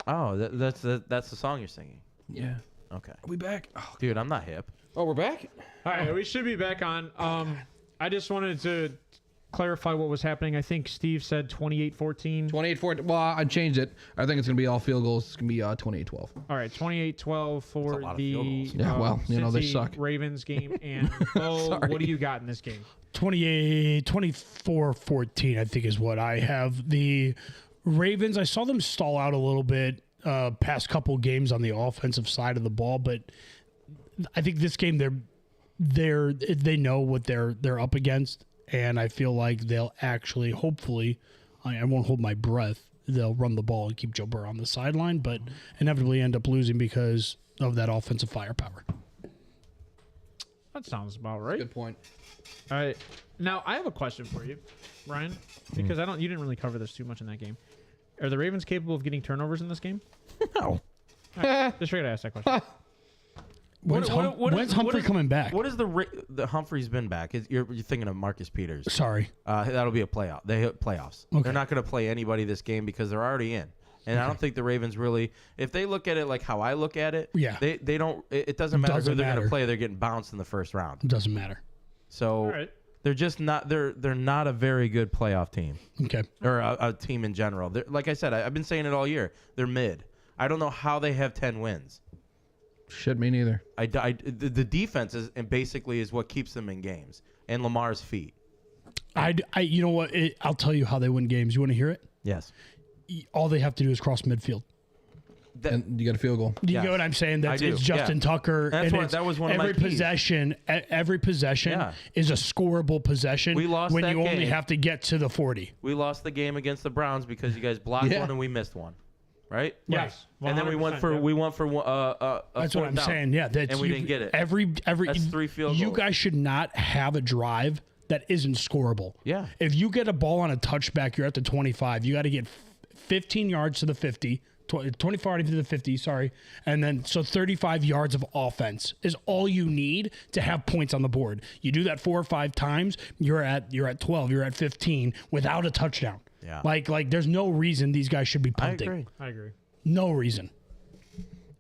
Oh, that's the song you're singing. Yeah. Okay. Are we back? Oh, Dude, I'm not hip. oh we're back? All right, we should be back on. I just wanted to clarify what was happening. I think Steve said 28-14. 28-14. Well, I changed it. I think it's going to be all field goals. It's going to be 28-12. All right, 28-12 for lot of the field goals. Yeah, well, you know, they Cincy suck. Ravens game. And Bo, what do you got in this game? 24-14, I think is what I have. The Ravens, I saw them stall out a little bit past couple games on the offensive side of the ball, but I think this game they know what they're up against, and I feel like they'll actually, hopefully, I won't hold my breath, they'll run the ball and keep Joe Burrow on the sideline, but inevitably end up losing because of that offensive firepower. That sounds about right. Good point. All right. Now, I have a question for you, Ryan, because you didn't really cover this too much in that game. Are the Ravens capable of getting turnovers in this game? No. Right, just figured I'd ask that question. When's Humphrey coming back? What is the Humphrey's been back? You're thinking of Marcus Peters. Sorry. That'll be a playoff. They hit playoffs. Okay. They're not going to play anybody this game because they're already in. And I don't think the Ravens really, if they look at it like how I look at it, Yeah. they don't. It doesn't matter who they're going matter. to play. They're getting bounced in the first round. It doesn't matter. So All right. they're just not. They're not a very good playoff team, Okay. or a team in general. Like I said, I've been saying it all year. They're mid. I don't know how they have 10 wins. Shit, me neither. The defense is and basically is what keeps them in games, and Lamar's feet. You know what? I'll tell you how they win games. You want to hear it? Yes. All they have to do is cross midfield. And you got a field goal. Do you Yes. get what I'm saying? I do, It's Justin yeah. Tucker. That's and that was one of my every keys. possession. Every possession Yeah. is a scoreable possession. We lost when that you only game. have to get to the 40. We lost the game against the Browns because you guys blocked Yeah. one and we missed one, right? Yes. And then we went for 100%, a That's what fourth I'm down. saying. Yeah, that's And we didn't get it. Every That's 3 field You goals. guys should not have a drive that isn't scoreable. Yeah. If you get a ball on a touchback, you're at the 25. You got to get 15 yards to the 50. 25 to the 50, sorry. And then, so 35 yards of offense is all you need to have points on the board. You do that 4 or 5 times, you're at 12, you're at 15 without a touchdown. Yeah. Like there's no reason these guys should be punting. I agree. No reason.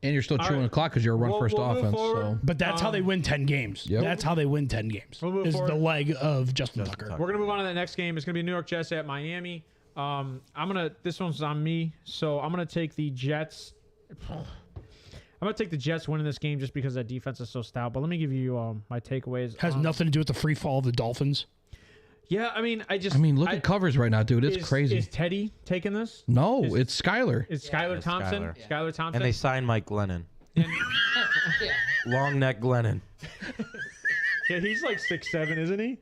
And you're still chewing right. the clock because you're a run-first We'll move offense. forward. So But that's how they win 10 games. Yep. That's how they win 10 games. We'll move is forward. the leg of Justin Tucker. We're gonna move on to the next game. It's gonna be New York Jets at Miami. This one's on me, so I'm gonna take the Jets. I'm gonna take the Jets winning this game just because that defense is so stout. But let me give you my takeaways. Has nothing to do with the free fall of the Dolphins. Yeah, I mean, look at covers right now, dude. It's crazy. Is Teddy taking this? No, is- it's Skyler. Is Skylar it's Thompson? Skylar. Skylar Thompson. And they signed Mike Glennon. Long neck Glennon. Yeah, he's like 6'7", isn't he?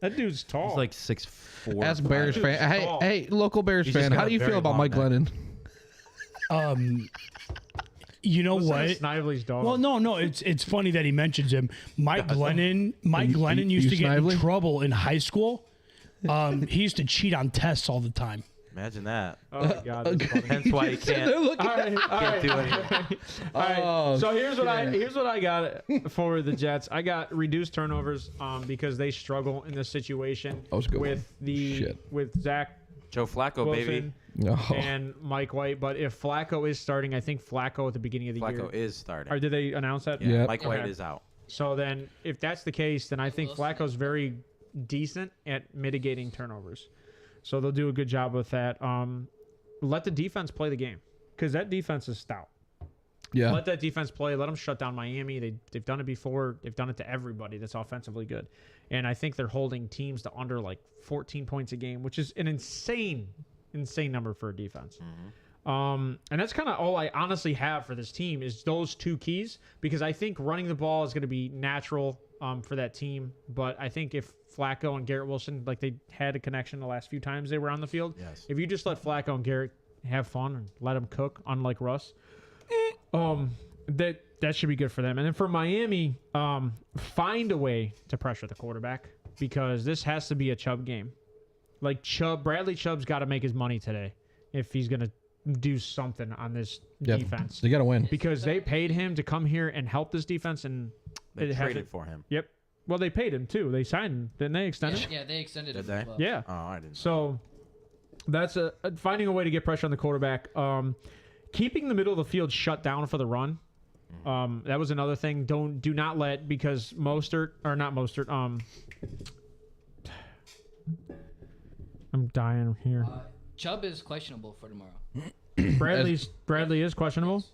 That dude's tall. He's like 6'4". As Bears Dude's fan, tall. hey, local Bears He's just fan, got how a do you very feel about long Mike neck. Glennon? You know Listen what? to Snively's dog. Well, no. It's funny that he mentions him. Mike Glennon used you to get in Snively? trouble in high school. He used to cheat on tests all the time. Imagine that. Oh my God. That's funny. Hence why he can't All right, do anything. All right. Oh, So here's what I got for the Jets. I got reduced turnovers because they struggle in this situation That was a good with one. with Zach Joe Flacco, baby. Wilson No. and Mike White. But if Flacco is starting, I think Flacco at the beginning of the year. Flacco is starting. Or did they announce that? Yeah, Yep. Mike White Okay. is out. So then, if that's the case, then I think Flacco's very decent at mitigating turnovers. So they'll do a good job with that. Let the defense play the game because that defense is stout. Yeah. Let that defense play. Let them shut down Miami. They've done it before. They've done it to everybody that's offensively good. And I think they're holding teams to under like 14 points a game, which is an insane number for a defense. And that's kind of all I honestly have for this team is those 2 keys because I think running the ball is going to be natural for that team. But I think if Flacco and Garrett Wilson, like they had a connection the last few times they were on the field. Yes. If you just let Flacco and Garrett have fun and let them cook, unlike Russ, that should be good for them. And then for Miami, find a way to pressure the quarterback because this has to be a Chubb game. Like Bradley Chubb's got to make his money today if he's going to do something on this defense. They got to win. Because they paid him to come here and help this defense, and They it traded hasn't- for him. Yep. Well, they paid him too. They signed him, didn't they? Extended? Yeah, they extended Did it. they? Yeah. Oh, I didn't. So that's finding a way to get pressure on the quarterback. keeping the middle of the field shut down for the run. That was another thing. Do not let, because I'm dying here. Chubb is questionable for tomorrow. Bradley is questionable.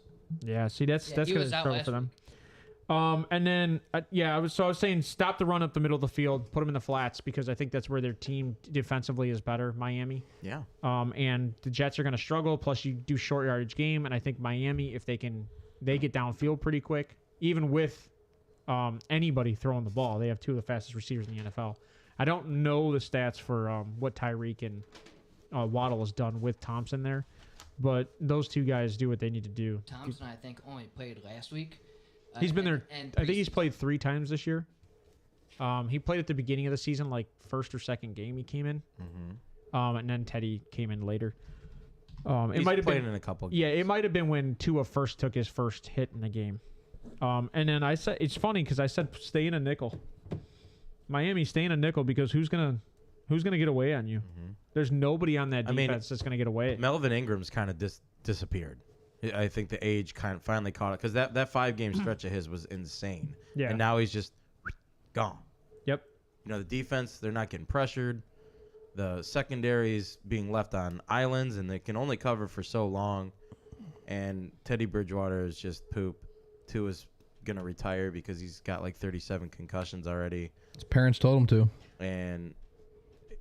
Yeah, see, that's gonna struggle for them. And then I was saying stop the run up the middle of the field, put them in the flats, because I think that's where their team defensively is better, Miami. Yeah. And the Jets are gonna struggle. Plus, you do short yardage game, and I think Miami, if they get downfield pretty quick, even with anybody throwing the ball. They have 2 of the fastest receivers in the NFL. I don't know the stats for what Tyreek and Waddle has done with Thompson there, but those 2 guys do what they need to do. Thompson, I think, only played last week. He's been there. I think he's played 3 times this year. He played at the beginning of the season, like first or second game he came in, and then Teddy came in later. It might have been in a couple games. Yeah, it might have been when Tua first took his first hit in the game. And then I said, it's funny because I said stay in a nickel. Miami, stay in a nickel, because who's gonna get away on you? There's nobody on that defense that's gonna get away. Melvin Ingram's kind of disappeared. I think the age kind of finally caught it, because that 5-game stretch of his was insane. Yeah. And now he's just gone. Yep. The defense, they're not getting pressured. The secondary's being left on islands, and they can only cover for so long. And Teddy Bridgewater is just poop. Tua's going to retire because he's got like 37 concussions already. His parents told him to. And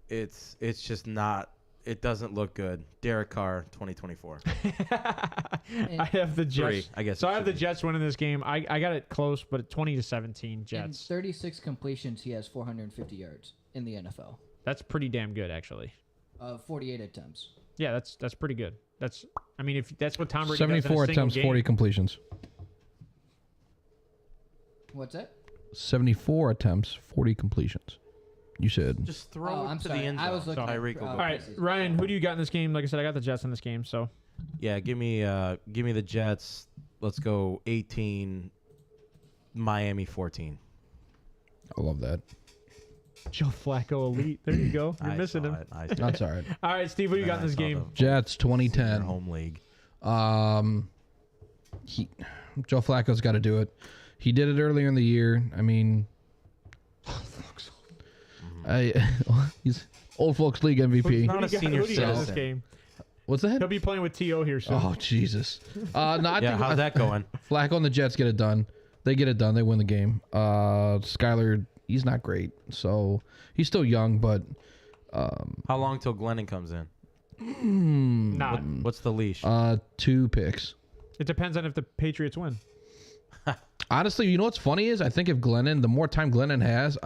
it's just not. It doesn't look good. Derek Carr, 2024. I have the Jets. 3, I guess. So I have the Jets winning this game. I got it close, but 20-17 Jets. In 36 completions, he has 450 yards in the NFL. That's pretty damn good, actually. 48 attempts. Yeah, that's pretty good. If that's what Tom Brady 74 does in a attempts, single game. 40 completions. What's that? 74 attempts, 40 completions. You said. Just throw it to the end zone. I was looking at Tyreek will All go. right, Ryan, who do you got in this game? Like I said, I got the Jets in this game. So Yeah, give me the Jets. Let's go 18, Miami 14. I love that. Joe Flacco elite. There you go. You're missing him. That's all right. All right, Steve, what do you got in this game? Jets 2010 home league. Joe Flacco's got to do it. He did it earlier in the year. I mean, he's old folks league MVP. Not a senior Who do you got in this citizen. game? What's that? He'll be playing with T.O. here soon. Oh Jesus! I think how's that going? Flacco and the Jets get it done. They get it done. They win the game. Skyler, he's not great, so he's still young, but How long till Glennon comes in? Not. What's the leash? 2 picks. It depends on if the Patriots win. Honestly, you know what's funny is I think if the more time Glennon has,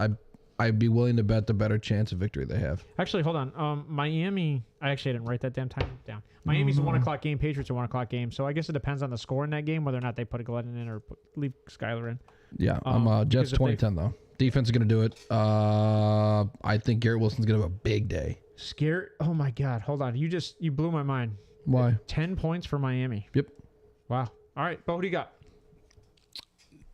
I'd be willing to bet the better chance of victory they have. Actually, hold on. Miami. I actually didn't write that damn time down. Miami's a 1:00 game. Patriots a 1:00 game. So I guess it depends on the score in that game, whether or not they put a Glennon in or leave Skyler in. Yeah, I'm Jets because if 2010 though. Defense is gonna do it. I think Garrett Wilson's gonna have a big day. Scared. Oh my God. Hold on. You blew my mind. Why? 10 points for Miami. Yep. Wow. All right, Bo, who do you got?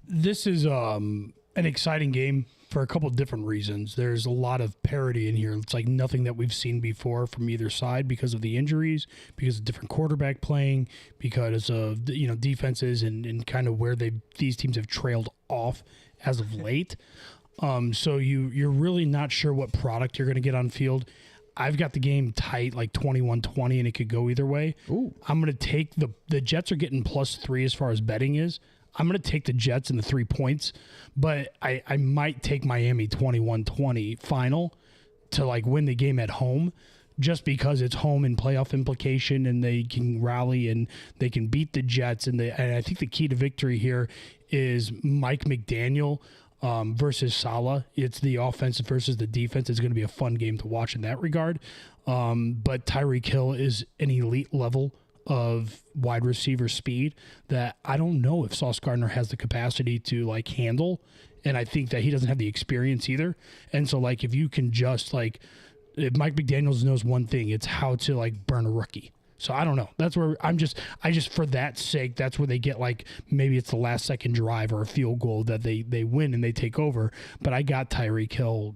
This is an exciting game for a couple different reasons. There's a lot of parity in here. It's like nothing that we've seen before from either side because of the injuries, because of different quarterback playing, because of defenses and kind of where these teams have trailed off as of late. So you're really not sure what product you're going to get on field. I've got the game tight, like 21-20, and it could go either way. Ooh. I'm going to take the Jets are getting +3 as far as betting is. I'm going to take the Jets and the 3 points, but I might take Miami 21-20 final to like win the game at home just because it's home and playoff implication and they can rally and they can beat the Jets. And I think the key to victory here is Mike McDaniel versus Saleh. It's the offense versus the defense. It's going to be a fun game to watch in that regard. But Tyreek Hill is an elite level of wide receiver speed that I don't know if Sauce Gardner has the capacity to like handle. And I think that he doesn't have the experience either. And so like, if you can just like, if Mike McDaniels knows one thing, it's how to like burn a rookie. So I don't know. That's where I just for that sake, that's where they get like, maybe it's the last second drive or a field goal that they win and they take over. But I got Tyreek Hill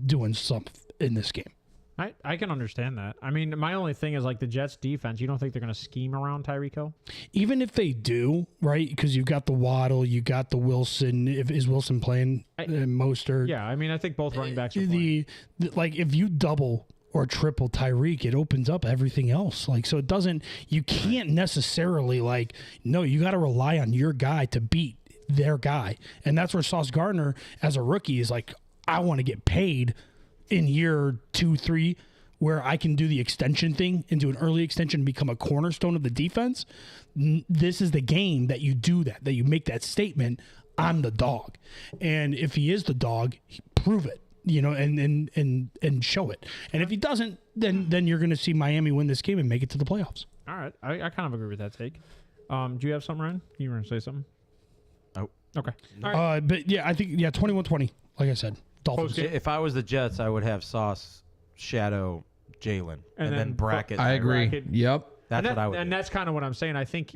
doing something in this game. I can understand that. I mean, my only thing is like the Jets defense. You don't think they're going to scheme around Tyreek Hill? Even if they do, right? Because you've got the Waddle, you got the Wilson. Is Wilson playing? Mostert. Yeah, I mean, I think both running backs are playing. Like if you double or triple Tyreek, it opens up everything else. Like, so it doesn't. You can't necessarily like. No, you got to rely on your guy to beat their guy, and that's where Sauce Gardner as a rookie is like, I want to get paid in year 2, 3, where I can do the extension thing and do an early extension and become a cornerstone of the defense. This is the game that you do that you make that statement, I'm the dog. And if he is the dog, prove it, and show it. And if he doesn't, then you're going to see Miami win this game and make it to the playoffs. All right. I kind of agree with that take. Do you have something, Ryan? You were going to say something? Oh. Okay. All right. But yeah, I think, 21-20, like I said. Dolphins. If I was the Jets, I would have Sauce shadow Jalen and then bracket. I agree. Bracket. Yep. That's what I would. And do. that's kind of what I'm saying. I think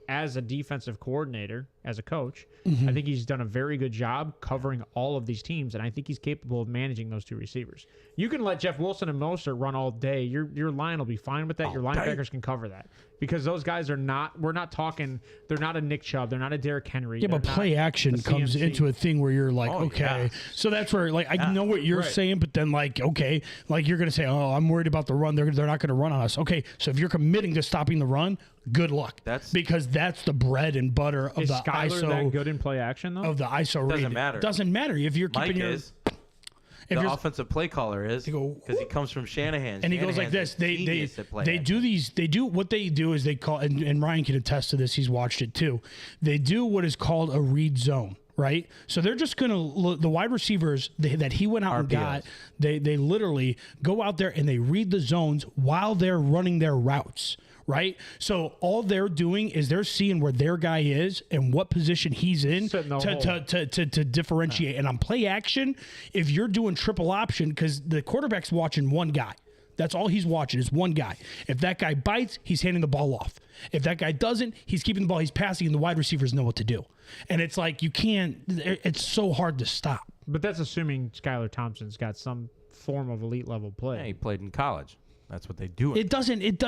as a defensive coordinator, as a coach, I think he's done a very good job covering all of these teams, and I think he's capable of managing those two receivers. You can let Jeff Wilson and Mostert run all day. Your line will be fine with that. Your linebackers can cover that because those guys are not. We're not talking. They're not a Nick Chubb. They're not a Derrick Henry. Yeah, but play action comes into a thing where you're like, okay. Yeah. So that's where, like, I know what you're saying, but then, like, okay, like you're going to say, oh, I'm worried about the run. They're not going to run on us. Okay, so if you're committing to stopping the run, good luck. Because that's the bread and butter of the Skyler ISO. That good in play action, though? Of the ISO read. Doesn't matter. Doesn't matter. If you're keeping Mike your... is. The offensive play caller is because he comes from Shanahan. And he goes like this. They do what they do is they call, and Ryan can attest to this. He's watched it too. They do what is called a read zone, right? So they're just going to look, the wide receivers that he went out and got, they literally go out there and they read the zones while they're running their routes. Right? So all they're doing is they're seeing where their guy is and what position he's in to differentiate. And on play action, if you're doing triple option, because the quarterback's watching one guy. That's all he's watching is one guy. If that guy bites, he's handing the ball off. If that guy doesn't, he's keeping the ball, he's passing, and the wide receivers know what to do. And it's like you can't, it's so hard to stop. But that's assuming Skylar Thompson's got some form of elite level play. Yeah, he played in college. That's what they do. He doesn't need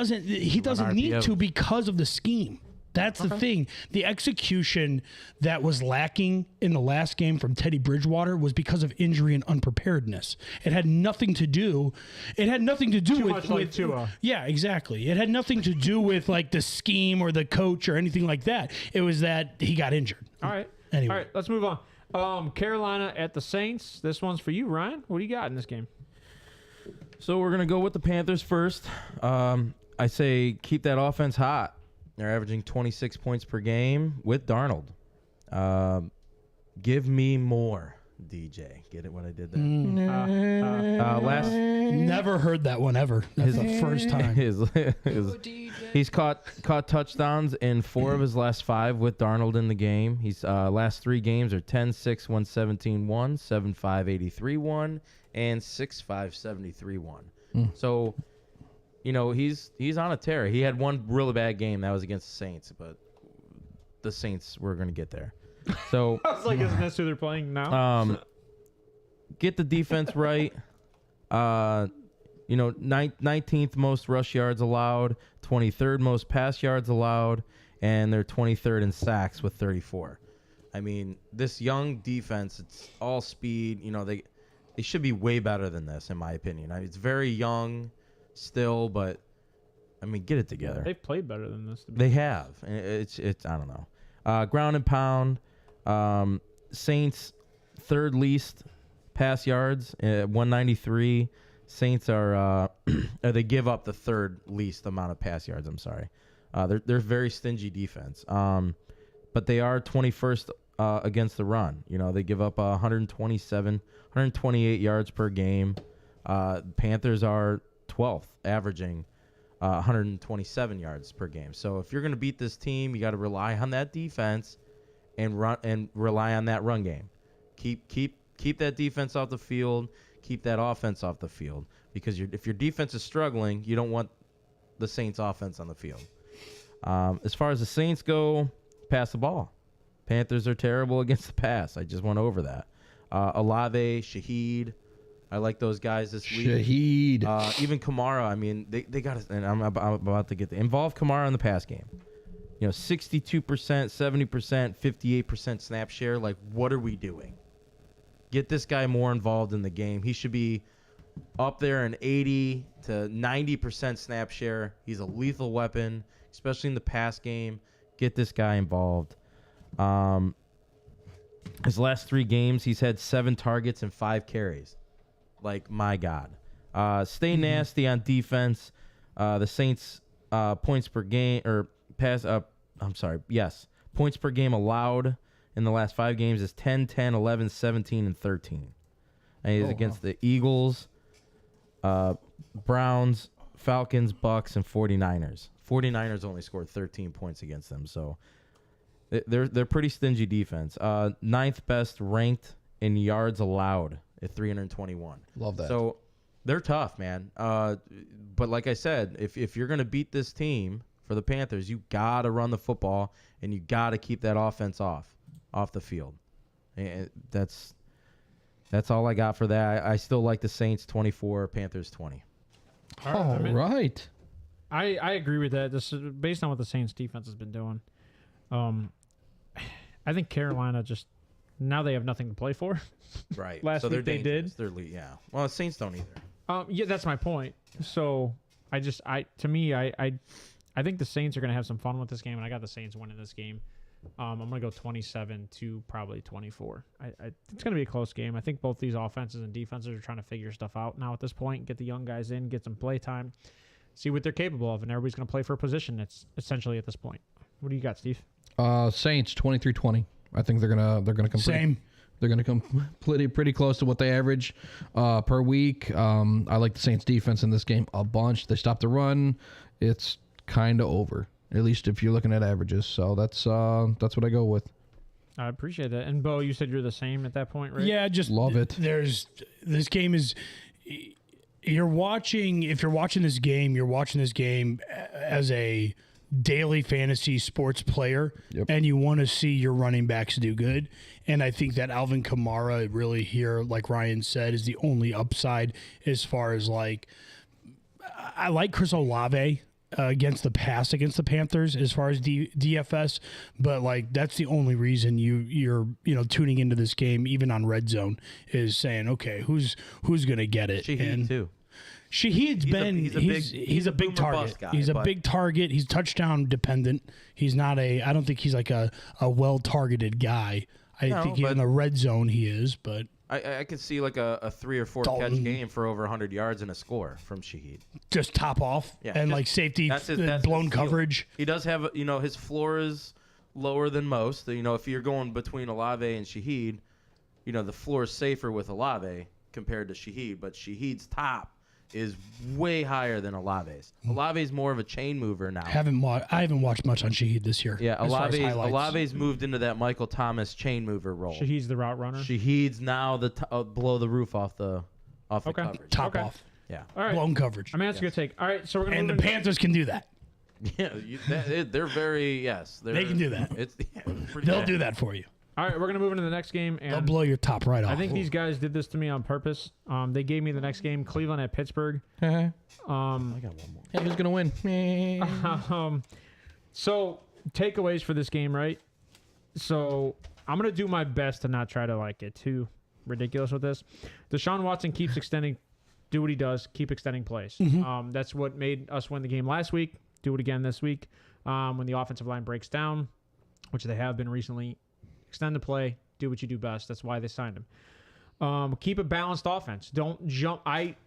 to because of the scheme. That's the thing. The execution that was lacking in the last game from Teddy Bridgewater was because of injury and unpreparedness. It had nothing to do. It had nothing to do with Tua. Yeah, exactly. It had nothing to do with like the scheme or the coach or anything like that. It was that he got injured. All right. Anyway. All right, let's move on. Carolina at the Saints. This one's for you, Ryan. What do you got in this game? So we're going to go with the Panthers first. I say keep that offense hot. They're averaging 26 points per game with Darnold. Give me more, DJ. Get it what I did there? Never heard that one ever. That's the first time. He's caught touchdowns in 4 of his last 5 with Darnold in the game. He's last 3 games are 10-6, 117-1, 7-5, 83-1, and 6-5, 73-1. So, he's on a tear. He had one really bad game. That was against the Saints, but the Saints were going to get there. So I was like, isn't this who they're playing now? Get the defense right. 19th most rush yards allowed, 23rd most pass yards allowed, and they're 23rd in sacks with 34. I mean, this young defense, it's all speed. They should be way better than this, in my opinion. It's very young still, but I mean, get it together. They've played better than this. They have. It's I don't know. Ground and pound. Saints 3rd least pass yards, 193. Saints are they give up the 3rd least amount of pass yards. I'm sorry. They're very stingy defense. But they are 21st against the run. They give up 128 yards per game. Panthers are 12th, averaging 127 yards per game. So if you're going to beat this team, you got to rely on that defense and rely on that run game. Keep that defense off the field. Keep that offense off the field, because if your defense is struggling, you don't want the Saints offense on the field. As far as the Saints go, pass the ball. Panthers are terrible against the pass. I just went over that. Olave, Shaheed, I like those guys this week. Shaheed. Even Kamara. I mean, they got to, and I'm about to involve Kamara in the pass game. 62%, 70%, 58% snap share. Like, what are we doing? Get this guy more involved in the game. He should be up there in 80 to 90% snap share. He's a lethal weapon, especially in the pass game. Get this guy involved. His last 3 games, he's had 7 targets and 5 carries. Like, my God. Stay nasty on defense. The Saints points per game or pass up. Points per game allowed in the last 5 games is 10, 10, 11, 17, and 13. And he's against the Eagles, Browns, Falcons, Bucks, and 49ers. 49ers only scored 13 points against them, so they're pretty stingy defense. 9th best ranked in yards allowed at 321. Love that. So they're tough, man. But like I said, if you're going to beat this team for the Panthers, you got to run the football, and you got to keep that offense off the field. And that's all I got for that. I still like the Saints 24, Panthers 20. All right. I agree with that. This is based on what the Saints defense has been doing. I think Carolina just now they have nothing to play for. Right. Last week they did. They're yeah. Well, the Saints don't either. Yeah, that's my point. So I think the Saints are going to have some fun with this game, and I got the Saints winning this game. I'm going to go 27 to probably 24. It's going to be a close game. I think both these offenses and defenses are trying to figure stuff out now at this point, get the young guys in, get some play time, see what they're capable of, and everybody's going to play for a position. It's essentially at this point. What do you got, Steve? Saints 23-20. I think they're gonna come Same. They're gonna come pretty close to what they average per week. I like the Saints defense in this game a bunch. They stop the run. It's kind of over, at least if you're looking at averages. So that's what I go with. I appreciate that. And Bo, you said you're the same at that point, right? Yeah, just love it. This game is. If you're watching this game as a daily fantasy sports player, and you want to see your running backs do good. And I think that Alvin Kamara really here, like Ryan said, is the only upside as far as like, I like Chris Olave against the pass against the Panthers as far as DFS, but like that's the only reason you're tuning into this game, even on Red Zone, is saying, okay, who's gonna get it? Shaheed too. Shahid's he's a big target. Guy, he's a big target. He's touchdown dependent. He's not I don't think he's like a well targeted guy. I think in the red zone he is, but I could see like a 3 or 4 catch game for over 100 yards and a score from Shaheed. Just top off and like safety that's blown coverage. He does have his floor is lower than most. If you're going between Olave and Shaheed, the floor is safer with Olave compared to Shaheed, but Shaheed's top is way higher than Olave's. Olave's more of a chain mover now. I haven't watched much on Shaheed this year. Yeah, Olave's moved into that Michael Thomas chain mover role. Shaheed's the route runner. Shaheed's now the blow the roof off the coverage. Top off. Yeah. All right. Blown coverage. I'm going to ask you a take. All right, so we're going to And the Panthers can do that. Yeah, they're very they can do that. They'll do that for you. All right, we're going to move into the next game. And they'll blow your top right off. I think these guys did this to me on purpose. They gave me the next game, Cleveland at Pittsburgh. I got one more. Hey, who's going to win? So, takeaways for this game, right? So, I'm going to do my best to not try to get too ridiculous with this. Deshaun Watson keeps extending, do what he does, keep extending plays. That's what made us win the game last week. Do it again this week. When the offensive line breaks down, which they have been recently, extend the play, do what you do best. That's why they signed him. Keep a balanced offense. Don't jump.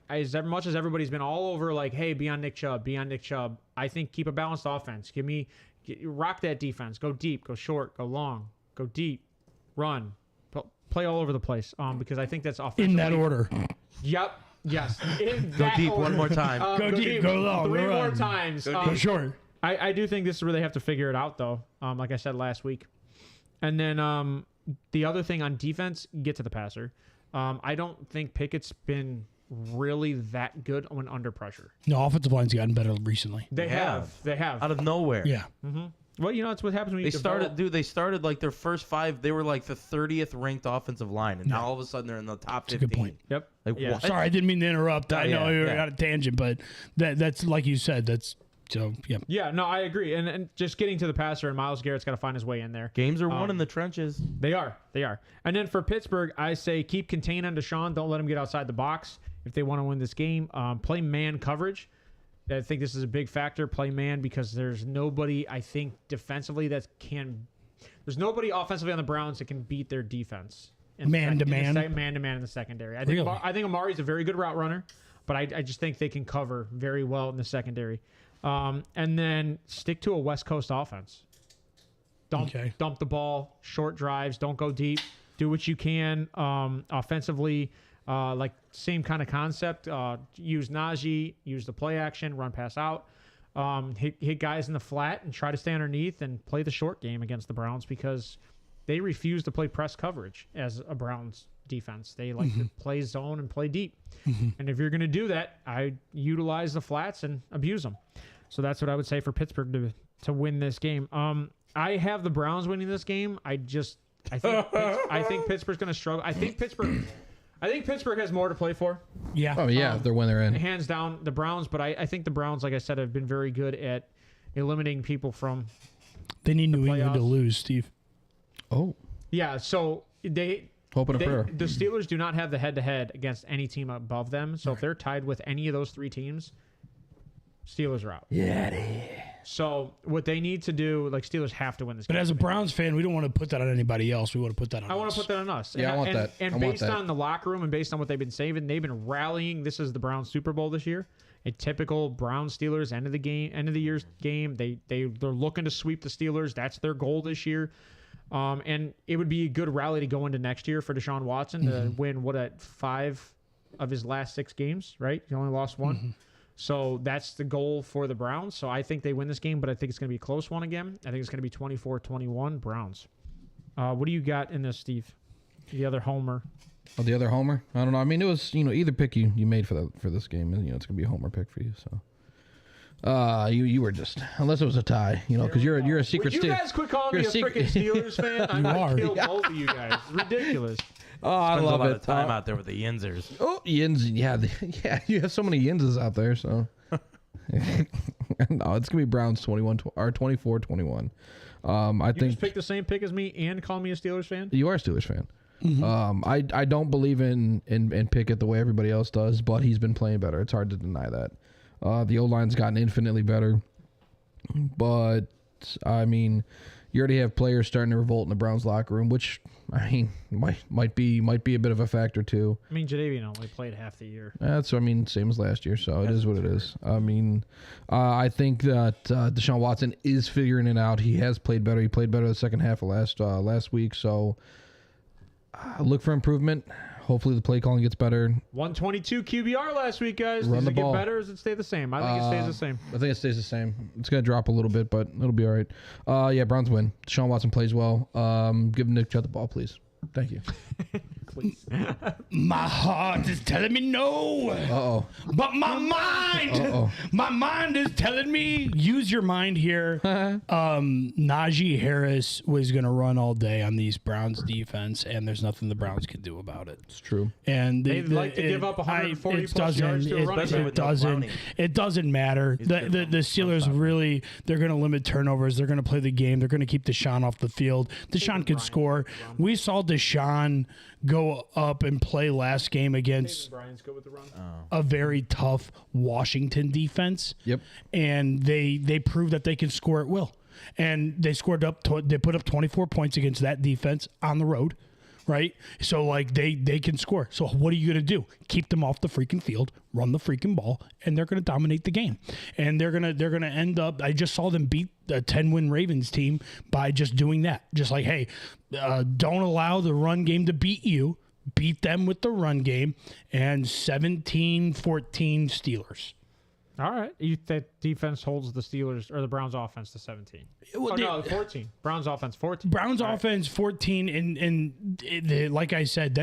As much as everybody's been all over, hey, be on Nick Chubb. I think keep a balanced offense. Rock that defense. Go deep, go short, go long, go deep, run, play all over the place. Because I think that's offensively. In that order. Yep. Yes. Go deep order. One more time. Go deep, go long, 3 more times. Go short. I do think this is where they have to figure it out, though. Like I said last week. And then the other thing on defense, get to the passer. I don't think Pickett's been really that good when under pressure. No, offensive line's gotten better recently. They have. Out of nowhere. Yeah. Well, that's what happens when you They started like their first 5. They were like the 30th ranked offensive line, and now all of a sudden they're in the top 15. Good point. Yep. Like, Yeah. what? Sorry, I didn't mean to interrupt. I know you're on a tangent, but that's like you said. That's so yeah. Yeah, no, I agree. And just getting to the passer, and Myles Garrett's got to find his way in there. Games are won in the trenches. They are. And then for Pittsburgh, I say keep contained on Deshaun. Don't let him get outside the box if they want to win this game. Play man coverage. I think this is a big factor. Play man because there's nobody, I think, defensively there's nobody offensively on the Browns that can beat their defense. Man to man in the secondary. I think Amari's a very good route runner, but I just think they can cover very well in the secondary. And then stick to a West Coast offense. Don't dump the ball, short drives, don't go deep. Do what you can offensively. Like same kind of concept. Use Najee, use the play action, run pass out. Hit guys in the flat and try to stay underneath and play the short game against the Browns because they refuse to play press coverage as a Browns defense. They like to play zone and play deep. And if you're going to do that, I utilize the flats and abuse them. So that's what I would say for Pittsburgh to win this game. I have the Browns winning this game. I think Pittsburgh's going to struggle. I think Pittsburgh has more to play for. Yeah. Oh yeah, they're when they're in. Hands down the Browns, but I think the Browns, like I said, have been very good at eliminating people from. They need New England to lose, Steve. Oh. Yeah. So they. Hoping a prayer. The Steelers do not have the head-to-head against any team above them. So if they're tied with any of those 3 teams, Steelers are out. Yeah. So what they need to do, like Steelers have to win this game. But as a Browns fan, we don't want to put that on anybody else. We want to put that on us. I want to put that on us. Yeah, I want that. And based on the locker room and based on what they've been saving, they've been rallying. This is the Browns Super Bowl this year. A typical Browns Steelers end of the year's game. They're looking to sweep the Steelers. That's their goal this year. And it would be a good rally to go into next year for Deshaun Watson to win 5 of his last 6 games, right? He only lost 1. So that's the goal for the Browns. So I think they win this game, but I think it's going to be a close one again. I think it's going to be 24-21 Browns. What do you got in this, Steve? The other homer. Oh, the other homer? I don't know. I mean, it was, either pick you made for this game, it's going to be a homer pick for you, so. You were just, unless it was a tie, because you're a secret. Would you guys quit calling me a freaking Steelers fan? I'm going to kill both of you guys. It's ridiculous. Oh, I love a lot it. of time out there with the Yinzers. Oh, Yins, yeah, you have so many Yinses out there, so. No, it's gonna be Browns 24-21. I think just pick the same pick as me and call me a Steelers fan. You are a Steelers fan. I don't believe in Pickett the way everybody else does, but he's been playing better. It's hard to deny that. The O-line's gotten infinitely better, but I mean, you already have players starting to revolt in the Browns locker room, which I mean might be a bit of a factor too. I mean, Jadeveon only played half the year. That's same as last year, so it is what it is. I mean, I think that Deshaun Watson is figuring it out. He has played better. He played better the second half of last week, so look for improvement. Hopefully the play calling gets better. 122 QBR last week, guys. Run Does the it get ball. better or does it stay the same? I think it stays the same. I think it stays the same. It's going to drop a little bit, but it'll be all right. Yeah, Browns win. Deshaun Watson plays well. Give Nick Chubb the ball, please. Thank you. Please. My heart is telling me no. Uh-oh. But my mind is telling me, use your mind here. Najee Harris was going to run all day on these Browns defense, and there's nothing the Browns can do about it. It's true. And they'd like to give up 140 plus yards to a running back. It doesn't matter. The Steelers really, they're going to limit turnovers. They're going to play the game. They're going to keep Deshaun off the field. Deshaun can score. We saw Deshaun go up and play last game against a very tough Washington defense. Yep. And they proved that they can score at will. And they they put up 24 points against that defense on the road, right? So like they can score. So what are you going to do? Keep them off the freaking field, run the freaking ball, and they're going to dominate the game. And they're going to end up, I just saw them beat a 10-win Ravens team by just doing that. Just like, hey, don't allow the run game to beat you. Beat them with the run game, and 17-14 Steelers. All right. That defense holds the Steelers or the Browns offense to 17. Well, no, 14. Browns offense 14. Browns All right. offense 14, and like I said,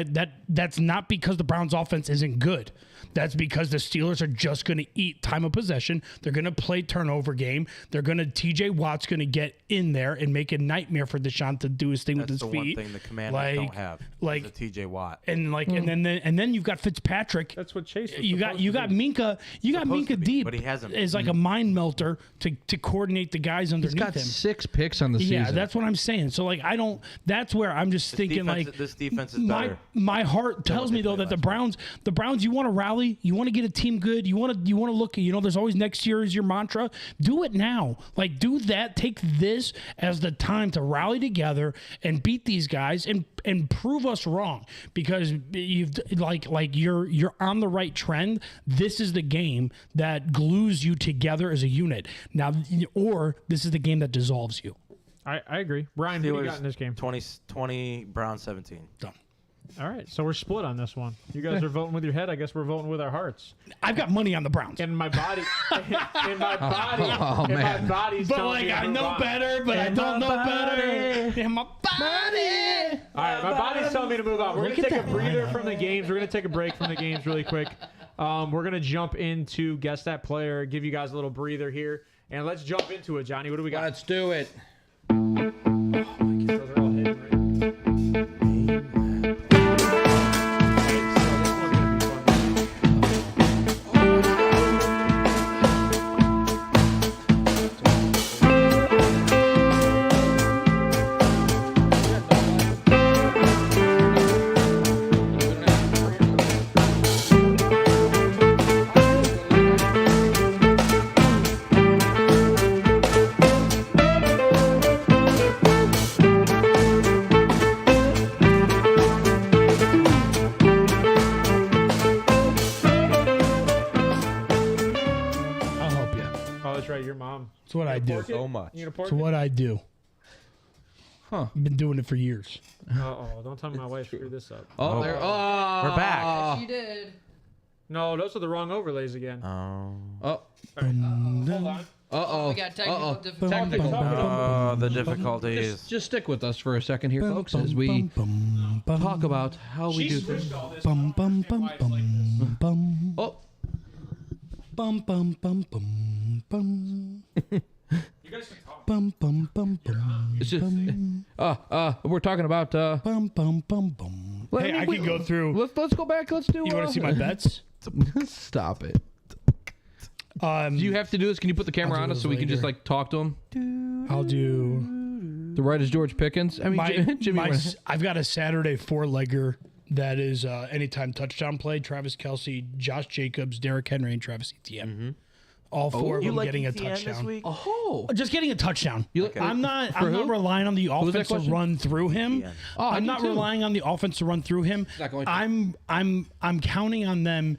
that's not because the Browns offense isn't good. That's because the Steelers are just going to eat time of possession. They're going to play turnover game. TJ Watt's going to get in there and make a nightmare for Deshaun to do his thing with his the feet. one thing the Commanders don't have. Like the TJ Watt. And then you've got Fitzpatrick. That's what Chase. Was You got Minka. You got Minka deep. But he hasn't. Is like a mind melter to coordinate the guys underneath He's got him. 6 picks on the season. Yeah, that's what I'm saying. So like I don't. That's where I'm just thinking This defense is better. my heart tells me though that the Browns, you want to rally, you want to get a team good, you want to look. There's always next year is your mantra. Do it now. Like do that. Take this as the time to rally together and beat these guys and prove us wrong because you've you're on the right trend. This is the game that glues you together as a unit. Now, or this is the game that dissolves you. I agree. Ryan, who do you got in this game? 20, Browns 17. Done. All right, so we're split on this one. You guys are voting with your head. I guess we're voting with our hearts. I've got money on the Browns. In my body, my body's But telling like me to I move know on. better, but I don't know better. In my body. All right, my body's telling me to move on. We're going to take a breather from the games. We're going to take a break from the games really quick. We're going to jump into Guess That Player, give you guys a little breather here. And let's jump into it, Johnny. What do we got? Let's do it. Those are all hitting, right? Your mom. It's what I do. So much. You gonna pork It's what I do. Huh. I've been doing it for years. Don't tell me my wife screwed this up. Oh, Oh. there. We're back. She did. No, those are the wrong overlays again. Oh. Hold on. Uh-oh. We got technical difficulties. The difficulties. Just stick with us for a second here, folks, as we talk about how we do things. Switched all this. Bum bum bum bum bum Oh. bum bum bum bum bum You guys can talk. bum bum bum bum. It's just, we're talking about. Bum bum bum bum. Hey, I can go through. Let's go back. Let's do. You want to see my bets? Stop it. Do you have to do this? Can you put the camera I'll on do us this so we can just later. like talk to him? I'll do. The right is George Pickens. I mean, Jimmy. I've got a Saturday 4-legger that is anytime touchdown play. Travis Kelce, Josh Jacobs, Derrick Henry, and Travis Etienne. All four of them getting a touchdown. Oh. Just getting a touchdown. Okay. I'm not who? relying on the was that offense to question? run through him. Yeah. Oh, I I'm do not too. relying on the offense to run through him. not going to. I'm counting on them.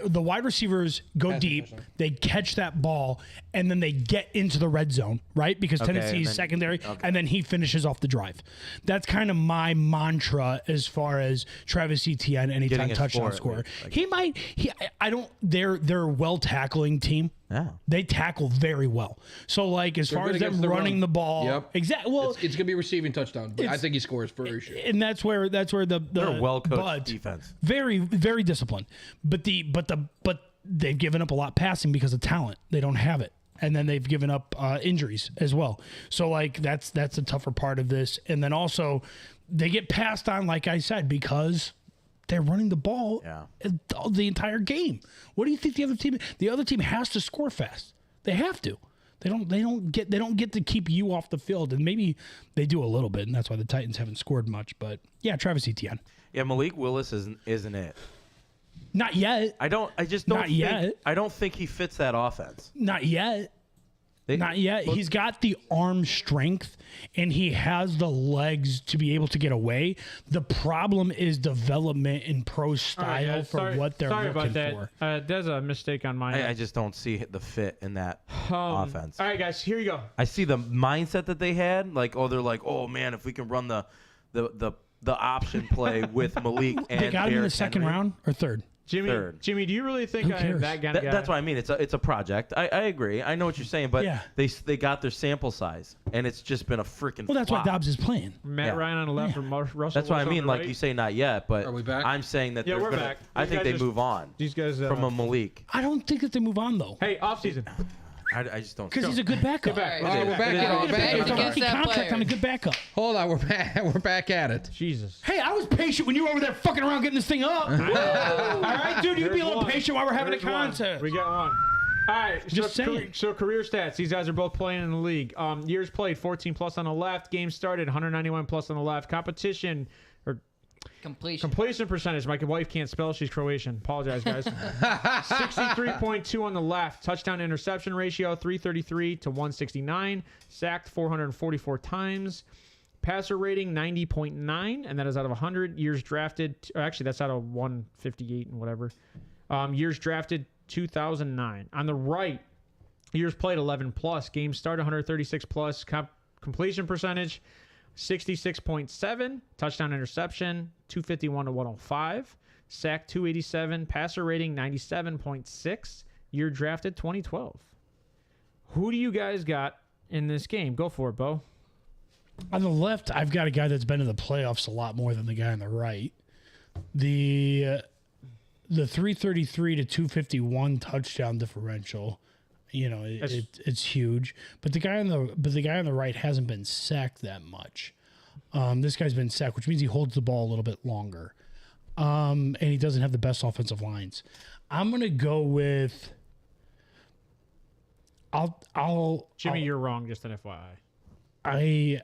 The wide receivers go Pass deep, interference. they catch that ball, and then they get into the red zone, right? Because Tennessee's then- secondary, and then he finishes off the drive. That's kind of my mantra as far as Travis Etienne anytime Getting a touchdown score scorer. at least. I don't. They're a well tackling team. Yeah. They tackle very well. So like as They're far good as them against the running run. the ball, Yep. exactly. Well, It's gonna be a receiving touchdown, but I it's- think he scores for sure. and that's where the They're a well-coached but defense. very very disciplined. But they've given up a lot passing because of talent. They don't have it, and then they've given up injuries as well. So like that's a tougher part of this. And then also they get passed on, like I said, because they're running the ball the entire game. What do you think the other team has to score fast? They have to. They don't get to keep you off the field, and maybe they do a little bit, and that's why the Titans haven't scored much. But yeah, Travis Etienne, Yeah, Malik Willis isn't it. not yet, I just don't Not think, yet. I don't think he fits that offense. not yet. Not yet. He's got the arm strength and he has the legs to be able to get away. The problem is development in pro style for what they're sorry looking about for. that. There's a mistake on my I end. just don't see the fit in that offense. All right, guys, here you go. I see the mindset that they had. They're like, oh man, if we can run the option play with Malik and They got him in the Derrick second Henry. round or third. third. Jimmy, do you really think Who I am cares? that kind of guy? That's what I mean. It's a project. I agree. I know what you're saying, but Yeah. they got their sample size, and it's just been a freaking. Well, that's why flop. Dobbs is playing. Matt Yeah. Ryan on the left and Russell That's what I Wilson on mean. the Like right? you say, not yet, but Are we back? I'm saying that Yeah, they're we're gonna, back. I These think guys they just- move on These guys from a Malik. I don't think that they move on though, Hey, offseason. I just don't. because he's a good backup. Get back. All right, we're back. It is- We're It's back. a Against rookie that contract player. on a good backup. Hold on, we're back. We're back at it. Jesus. Hey, I was patient when you were over there fucking around getting this thing up. All right, dude, you be a little patient while we're having a contest. We got one. All right, Just saying. So career stats. These guys are both playing in the league. Years played, 14 plus on the left. Games started, 191 plus on the left. Competition or completion percentage. My wife can't spell. She's Croatian. Apologize, guys. 63.2 on the left. Touchdown interception ratio, 333 to 169. Sacked 444 times. Passer rating 90.9, and that is out of 100. Years drafted, or actually that's out of 158 and whatever. Years drafted 2009. On the right, years played 11 plus. Games started 136 plus. Completion percentage 66.7. Touchdown interception 251 to 105. Sack 287. Passer rating 97.6. Year drafted 2012. Who do you guys got in this game? Go for it, Bo. On the left, I've got a guy that's been in the playoffs a lot more than the guy on the right. The 333 to 251 touchdown differential, it's huge. But the guy on the right hasn't been sacked that much. This guy's been sacked, which means he holds the ball a little bit longer. And he doesn't have the best offensive lines. I'm gonna go with. Jimmy, you're wrong. Just an I FYI.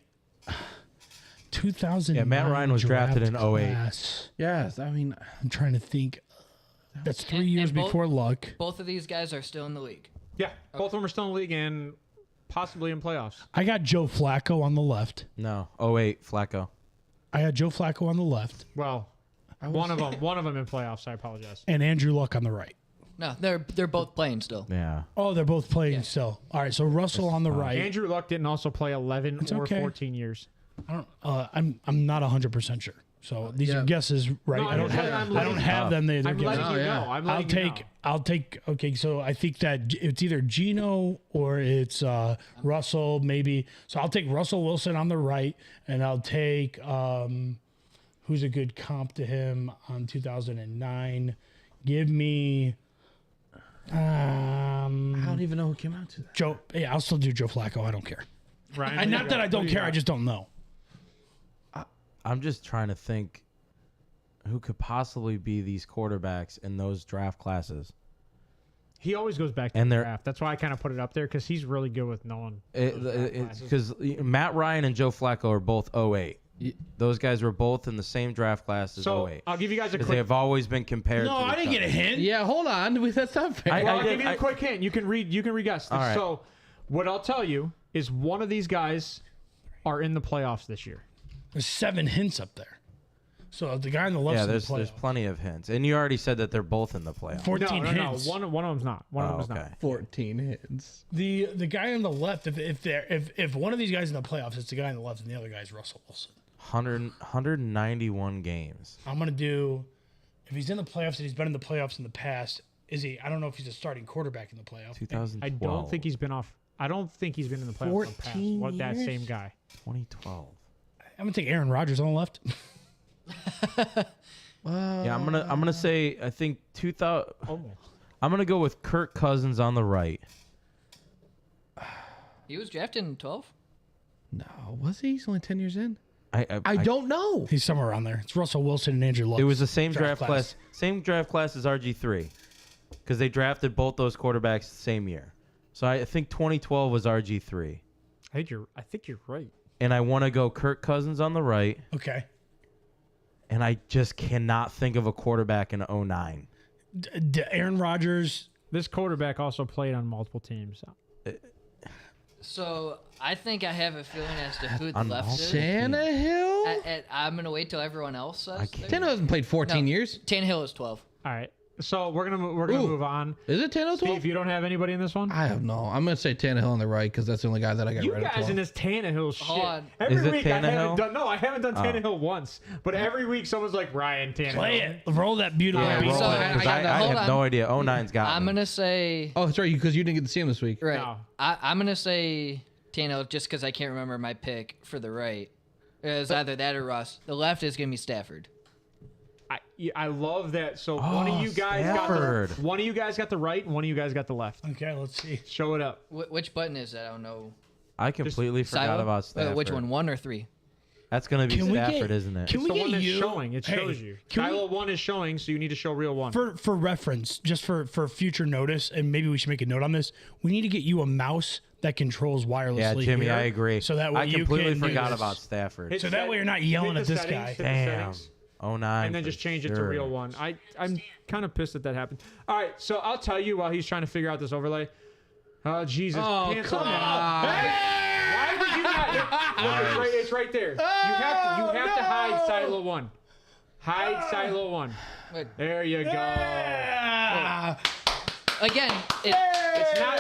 2000. Yeah, Matt Ryan was drafted in 08. Class. Yes, I mean, I'm trying to think. That's 3 years and both- before Luck. Both of these guys are still in the league. Yeah, both of them are still in the league and possibly in playoffs. I got Joe Flacco on the left. No, 08 Flacco. I got Joe Flacco on the left Well, one of them in playoffs. I apologize. and Andrew Luck on the right. No, they're both playing still. Yeah. Oh, they're both playing still. All right, so Russell on the right. Andrew Luck didn't also play 11 or okay. 14 years. I don't. I'm not 100% sure. So these Yeah. are guesses, right? No, I don't I'm have them. They're I'm letting guesses. you yeah. know. I'm I'll letting you take. know. I'll take. Okay, so I think that it's either Gino or it's Russell, maybe. So I'll take Russell Wilson on the right, and I'll take who's a good comp to him on 2009. Give me. I don't even know who came out to that. Joe. Yeah, I'll still do Joe Flacco. I don't care. Ryan, And not that I don't care. I just don't know. I'm just trying to think who could possibly be these quarterbacks in those draft classes. He always goes back to And the they're- draft. That's why I kind of put it up there because he's really good with knowing. Because Matt Ryan and Joe Flacco are both 08. Those guys were both in the same draft class as So 08. I'll give you guys a Because they quick. have always been compared No, to I each didn't get a other. hint. Yeah, hold on. That's not fair. Well, I'll I give you a did- quick hint. You can re-guess this. All right. So what I'll tell you is one of these guys are in the playoffs this year. There's 7 hints up there. So the guy on the left Yeah, in the there's playoff. plenty of hints. And you already said that they're both in the playoffs. 14 No. hints. One of them's not. One of Oh, them's okay. not. 14 hits. The guy on the left, if one of these guys in the playoffs, it's the guy on the left, and the other guy's Russell Wilson. 191 games. I'm gonna do. If he's in the playoffs and he's been in the playoffs in the past, is he? I don't know if he's a starting quarterback in the playoffs. 2012. I don't think he's been off. I don't think he's been in the playoffs in the past. 14 What that years? same guy. 2012. I'm gonna take Aaron Rodgers on the left. Yeah, I'm gonna say I think 2000. Oh. I'm gonna go with Kirk Cousins on the right. He was drafted in 12. No, was he? He's only 10 years in. I don't know. He's somewhere around there. It's Russell Wilson and Andrew Luck. It was the same Draft draft class. Same draft class as RG3, because they drafted both those quarterbacks the same year. So I think 2012 was RG3, I think you're right. and I want to go Kirk Cousins on the right, Okay. and I just cannot think of a quarterback in 09. Aaron Rodgers. This quarterback also played on multiple teams. So I think I have a feeling as to who the On left is. Tannehill? I'm gonna wait till everyone else says. I can't. theirs. Tannehill hasn't played 14 No. years. Tannehill is 12. All right. So we're gonna Ooh. move on. Is it Tannehill 12? Steve, you don't have anybody in this one. I have no. I'm gonna say Tannehill on the right because that's the only guy that I got You right at guys 12. in this Tannehill shit. Hold on. Every Is it week I haven't Tannehill? done. No, I haven't done Tannehill once. But every week someone's like Ryan Tannehill. Play it. Roll that beautiful Yeah, beat. roll so it, I 'cause got I, the- I hold have on. no idea. 09's got I'm me. gonna say Oh, sorry, because you didn't get to see him this week. right. No. I'm gonna say Tannehill just because I can't remember my pick for the right. It's either that or Russ. The left is gonna be Stafford. I love that. So one of you guys Stafford. got one of you guys got the right, and one of you guys got the left. Okay, let's see. Show it up. Which button is that? I don't know. I completely forgot Silo? about Stafford. Which one? 1 or 3? That's gonna be Can we Stafford, get- isn't it? Can It's we the get one that's you? showing. It Hey, shows you. can we- Silo 1 is showing, so you need to show real 1. For reference, just for future notice, and maybe we should make a note on this. We need to get you a mouse that controls wirelessly. Yeah, Jimmy, here, I agree. So that way I you completely can do forgot this. about Stafford. So that way you're not yelling at this guy. Hit the Damn. settings, 09. and then for just change it to sure. real 1. I'm kind of pissed that happened. All right, so I'll tell you while he's trying to figure out this overlay. Oh Jesus! Oh, Cancel come that. on. Why would you not? Look, it's right there. You have to hide Silo 1. Hide Silo 1. Wait. There you go. Ah, Again, It's not,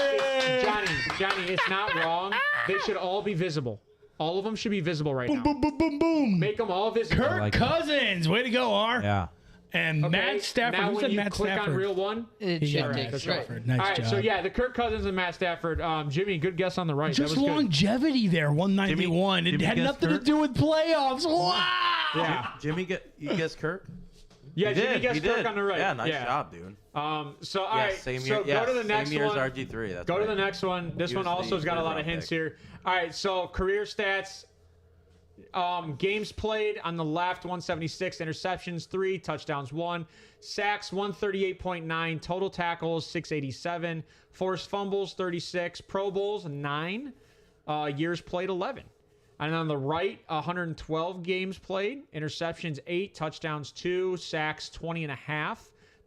Johnny, it's not wrong. They should all be visible. All of them should be visible right now. boom, boom, boom, boom. Make them all visible. Kirk like that. Cousins, way to go, R. Yeah. And Okay, Matt Stafford. Now Who when said you Matt click Stafford? on real 1. it Yeah, should Matt take that's Stafford. right. Nice All right, job. so yeah, the Kirk Cousins and Matt Stafford. Jimmy, good guess on the right. Just that was good. longevity there, 191. Jimmy it had guessed nothing to Kirk? do with playoffs. Wow. Yeah, Jimmy, you guess Kirk? yeah. He Jimmy did. guessed He Kirk did. on the right. Yeah, nice job, dude. So all Yeah, right, same so year. go to the next same year as one. RG3. That's Go to right. the next one. This He one was also has got a third lot of round hints pick. here. All right, so career stats. Games played on the left, 176. Interceptions, 3. Touchdowns, 1. Sacks, 138.9. Total tackles, 687. Forced fumbles, 36. Pro Bowls, 9. Years played, 11. And on the right, 112 games played. Interceptions, 8. Touchdowns, 2. Sacks, 20.5.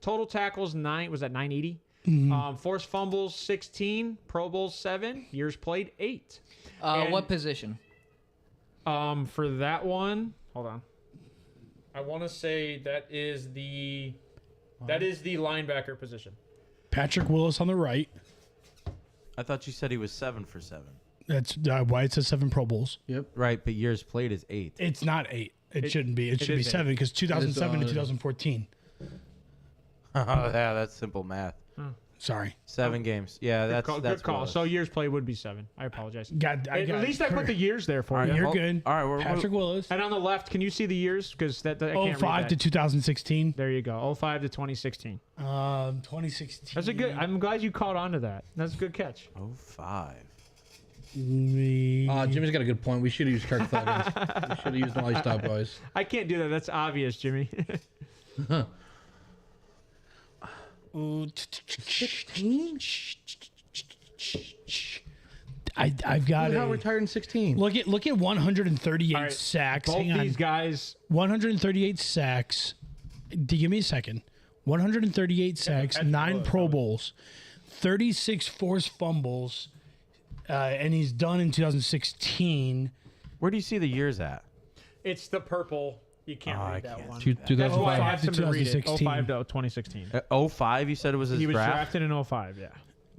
Total tackles, 9. Was that 980? Forced fumbles, 16. Pro Bowls, 7. Years played, 8. And- what position? For that one, hold on. I want to say that is the linebacker position. Patrick Willis on the right. I thought you said he was 7 for 7. That's why it says 7 Pro Bowls. Right, but years played is 8. It's not 8. It shouldn't be. It should be is 7 because 2007 to It is, 2014. Oh, yeah, that's simple math. Sorry. 7 games. Yeah, that's Good call. Willis. So years played would be 7. I apologize. At At least I put the years there for All you. right, You're hold- good. All right, we're Patrick Willis. And on the left, can you see the years? Because I can't read 05 that. to 2016. There you go. 05 to 2016. 2016. That's a good. I'm glad you caught on to that. That's a good catch. 05. Jimmy's got a good point. We should have used Kirk Cousins. We should have used all these top boys. I can't do that. That's obvious, Jimmy. I've got How it. retired in 16? Look at 138 All right, sacks. Both Hang on. these guys. 138 sacks. Give me a second. 138 sacks, 9 Pro Bowls, 36 forced fumbles, and he's done in 2016. Where do you see the years at? It's the purple. You can't I read that can't. one. Two- That's why I 2005. asked him to read it. 2016. 05 to 2016. 05, you said it was his He was draft? drafted in 05, yeah.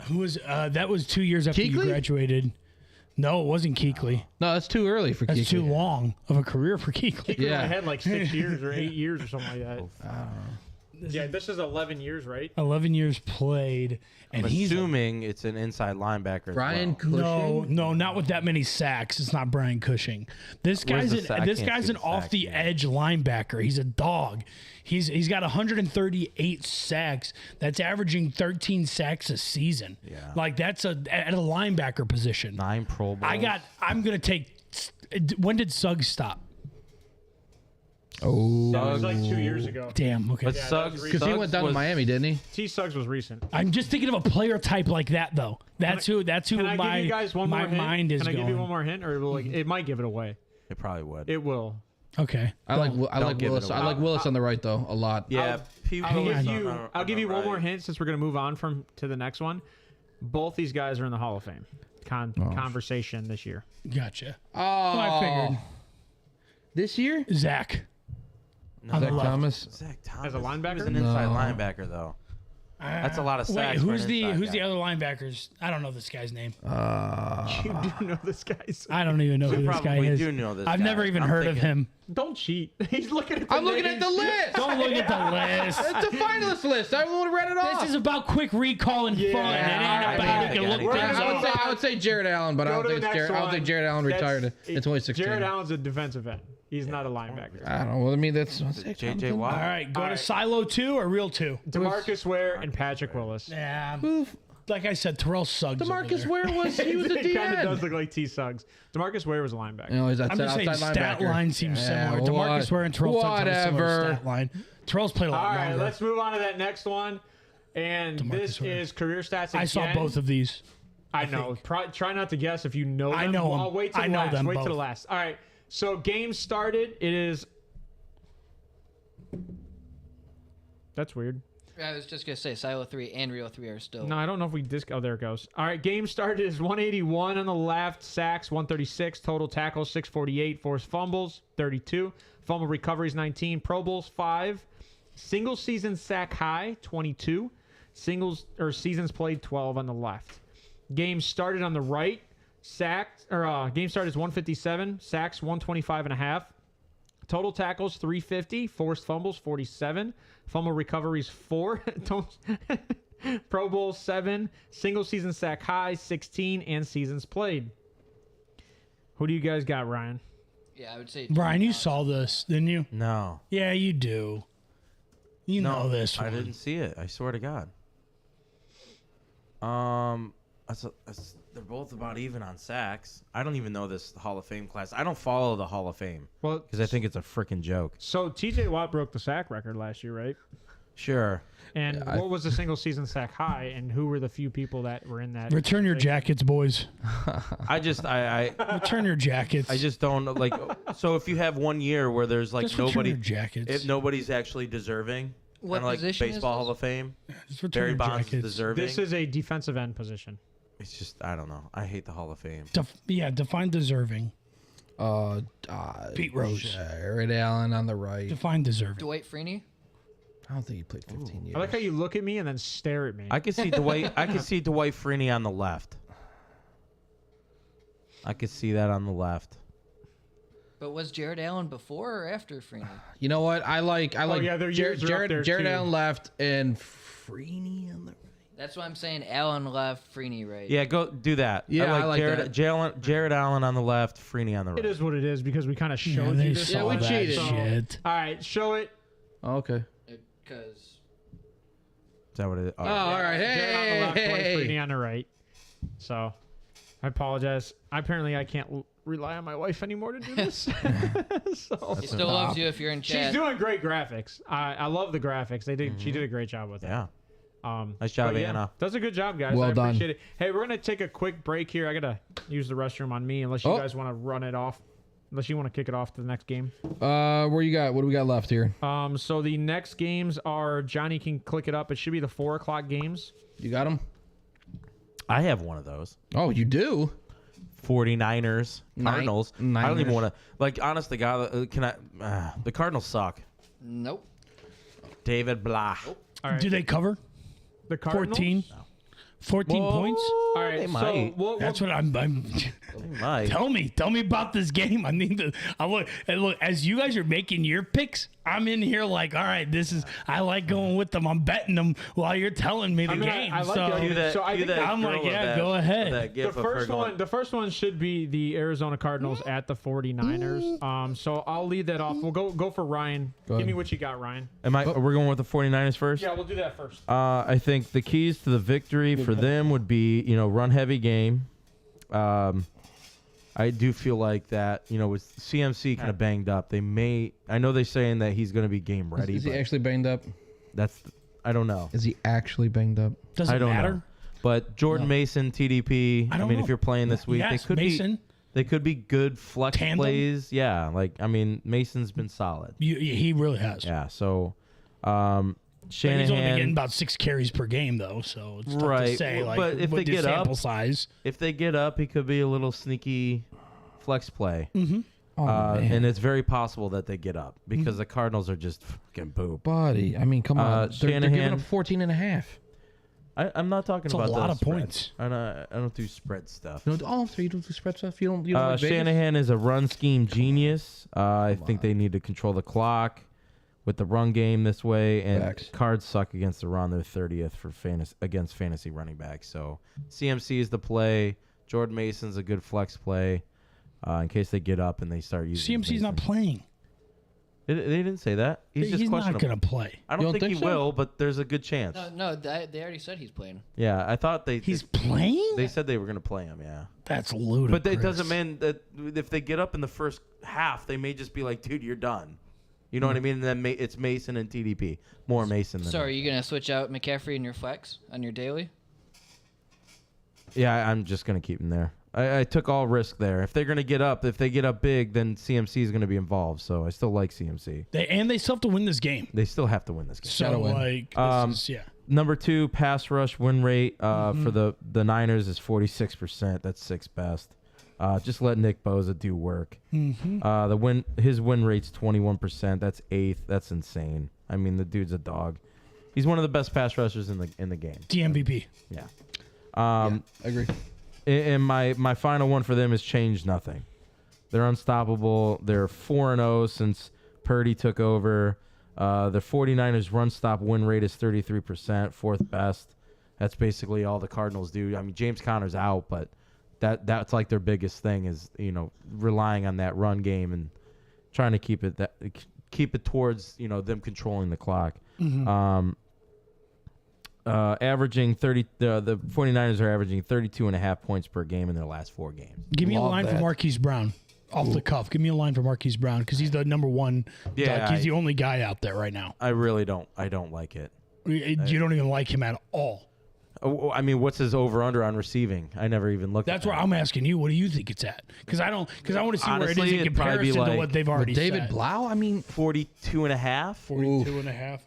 Who was that? Was 2 years after you Kuechly? graduated. No, it wasn't Kuechly. No, that's too early for That's Kuechly. too long of a career for Kuechly. Yeah. Yeah. I had like 6 years or 8 years or something like that. Oh, Yeah, this is 11 years, right? 11 years played, and I'm he's assuming it's an inside linebacker. Brian as well. Cushing? no, not with that many sacks. It's not Brian Cushing. This Where's guy's the sack? I this can't guy's see an the off sacks the here. edge linebacker. He's a dog. He's got 138 sacks. That's averaging 13 sacks a season. Yeah. Like that's at a linebacker position. 9 Pro Bowls. I'm gonna take. When did Suggs stop? Oh. That was like 2 years ago. Damn. Okay. But that was Suggs, recent. Because he went down to was- Miami, didn't he? T. Suggs was recent. I'm just thinking of a player type like that though. That's who. That's who Can I my give you guys one more my hint? mind is Can I going. give you one more hint, or will it might give it away? It probably would. It will. Okay. I like Don't give it Willis. I away. like Willis on the right though a lot. Yeah, people I'll is give on you. the- I'll on give the you one more right. hint since we're gonna move on to the next one. Both these guys are in the Hall of Fame conversation this year. Gotcha. Oh, Well, I figured. This year? Zach. On the Zach left. Thomas. Zach Thomas. As a He was linebacker? an inside No. linebacker, though. That's a lot of Wait, sacks. for who's an the inside who's guy. the other linebackers? I don't know this guy's name. You do know this guy's. I don't even know who We this guy probably is. do know this I've guy. never even I'm heard of thinking- him. Don't cheat. He's looking at the I'm looking at the names. list. Don't look at the list. It's the finalist list. I would have read it off. This is about quick recall and fun. It I ain't think about I who can look got it. things up. I would say Jared Allen, but I Go don't to think the it's next Jared. I don't think one. Jared Allen retired. It's only 16. Jared Allen's a defensive end. He's not a linebacker. I don't know. Well, I mean, that's J.J. Watt. All right, go All to right. Silo 2 or Real 2? DeMarcus Ware and Patrick Willis. Yeah. Like I said, Terrell Suggs. DeMarcus over there. Ware was he was a It kind of does DN. look like T. Suggs. DeMarcus Ware was a linebacker. No, he's I'm just saying outside stat linebacker. line seems Yeah, similar. DeMarcus Ware and Terrell Suggs have a similar whatever. stat line. Terrell's played a lot All right, longer. let's move on to that next one. And this Ware. is career stats again. I saw both of these. I know. Try not to guess if you know them. I know 'em. I'll wait till I the know last. them Wait till the both. last. All right. So game started. It is. That's weird. I was just gonna say Silo 3 and Real 3 are still. No, I don't know if we Oh, there it goes. All right. Game started is 181 on the left. Sacks 136. Total tackles 648. Forced fumbles 32. Fumble recoveries 19. Pro Bowls 5. Single season sack high 22. Seasons played 12 on the left. Game started on the right. Game started is 157. Sacks 125 and a half. Total tackles 350. Forced fumbles 47. Fumble recoveries 4. Pro Bowl 7. Single season sack high 16. And seasons played. Who do you guys got, Ryan? Yeah, I would say. Brian, you saw this, didn't you? No. Yeah, you do. You know this one. I didn't see it. I swear to God. They're both about even on sacks. I don't even know this Hall of Fame class. I don't follow the Hall of Fame Well, because I think it's a freaking joke. so TJ Watt broke the sack record last year, right? Sure. And what was the single season sack high? And who were the few people that were in that? Return your jackets, boys. I Return your jackets. just don't like. So if you have 1 year where there's like Just return nobody, your jackets. if nobody's actually deserving, What kind of like position is baseball this? Hall of Fame, Just return Barry your Bonds is jackets. deserving. This is a defensive end position. It's just I don't know. I hate the Hall of Fame. Define deserving. Pete Rose. Jared Allen on the right. Define deserving. Dwight Freeney. I don't think he played 15 years. I like how you look at me and then stare at me. I could see Dwight. I could see Dwight Freeney on the left. I could see that on the left. But was Jared Allen before or after Freeney? You know what? I like yeah, their years are up there, Jared too. Allen left and Freeney on the right. That's why I'm saying Allen left, Freeney right. Yeah, go do that. Yeah, I like Jared Allen on the left, Freeney on the right. It is what it is because we kind of showed they you this. saw we that cheated. shit. All right, show it. Oh, okay. Because Is that what it is? Oh, all right. Jared on the left, Dwight Hey. Freeney on the right. So, I apologize. Apparently, I can't rely on my wife anymore to do this. So he still loves you if you're in she's chat. doing great graphics. I love the graphics. She did a great job with it. Yeah. Nice job, Anna. Does a good job, guys. Well I done. appreciate it. Hey, we're gonna take a quick break here. I gotta use the restroom on me, unless you Oh. guys want to run it off. Unless you want to kick it off to the next game. Where you got? What do we got left here? So the next games are Johnny can click it up. It should be the 4:00 games. You got them? I have one of those. Oh, you do? 49ers, Cardinals. I don't Niners. even want to. Like, honest to God, can I? The Cardinals suck. Nope. David Blah. All right. Do they cover the Cardinals? 14? 14 points? All right. They So might. That's what I'm They might. Tell me about this game. I need to. Look. As you guys are making your picks, I'm in here like, all right, this is. I like going with them. I'm betting them while you're telling me the I mean, game. I like so the- So I think I'm like, yeah, go ahead. The first one should be the Arizona Cardinals at the 49ers. So I'll lead that off. We'll go for Ryan. Give me what you got, Ryan. We're going with the 49ers first? Yeah, we'll do that first. I think the keys to the victory for them would be, run heavy game. I do feel like that, with CMC kind of banged up, they may. I know they're saying that he's going to be game ready. Is he but actually banged up? I don't know. Is he actually banged up? Doesn't I don't matter. know. But Jordan Mason, TDP. I don't mean, know. if you're playing this week, Yes, they could Mason. They could be good flex Tandem? plays. Yeah, Mason's been solid. He really has. Yeah, so But he's only been getting Shanahan. about 6 carries per game, though, so it's tough to Right. say. Well, Like, but if with they the get up- sample size, If they get up, he could be a little sneaky flex play. man. and it's very possible that they get up because the Cardinals are just fucking poop. Buddy, I mean, come on. They're giving Shanahan- up 14 and a half. I'm not talking It's a about lot the of spread. points. I don't do spread stuff. You don't, so you don't do spread stuff? You don't like Vegas? Shanahan is a run scheme genius. I think they need to control the clock with the run game this way. And Facts. Cards suck against the run. They're 30th for against fantasy running backs. So CMC is the play. Jordan Mason's a good flex play in case they get up and they start using CMC's not Mason. playing. They didn't say that. He's just not questionable. going to play. I You don't don't think he think so? will, but there's a good chance. No, they already said he's playing. Yeah, I thought He's playing? they said they were going to play him, yeah. That's ludicrous. But it doesn't mean that if they get up in the first half, they may just be like, dude, you're done. You know what I mean? And then it's Mason and TDP. More Mason than So are you going to switch out McCaffrey in your flex on your daily? Yeah, I'm just going to keep him there. I took all risk there. If they're going to get up, if they get up big, then CMC is going to be involved. So I still like CMC. They still have to win this game. They still have to win this game. So, Gotta win. like, this is, yeah. Number 2, pass rush win rate for the Niners is 46%. That's 6th best. Just let Nick Bosa do work. His win rate's 21%. That's 8th. That's insane. I mean, the dude's a dog. He's one of the best pass rushers in the game. The MVP. Yeah. I agree. And my final one for them is change nothing. They're unstoppable. They're 4-0 since Purdy took over. The 49ers run stop win rate is 33%, 4th best. That's basically all the Cardinals do. I mean, James Conner's out, but that's like their biggest thing is, relying on that run game and trying to keep it towards, them controlling the clock. Averaging 30 the 49ers are averaging 32.5 points per game in their last 4 games. Give me a Love line for that. Marquise Brown. Off the cuff. Give me a line for Marquise Brown because he's the number one. Yeah, He's the only guy out there right now. I really don't like it. You don't even like him at all. Oh, I mean, what's his over/under on receiving? I never even looked. That's at where I'm asking you. What do you think it's at? Because I want to see where it Honestly, is in it'd probably be comparison to like what they've With already David said. Blau, I mean, 42.5. 42 and a half.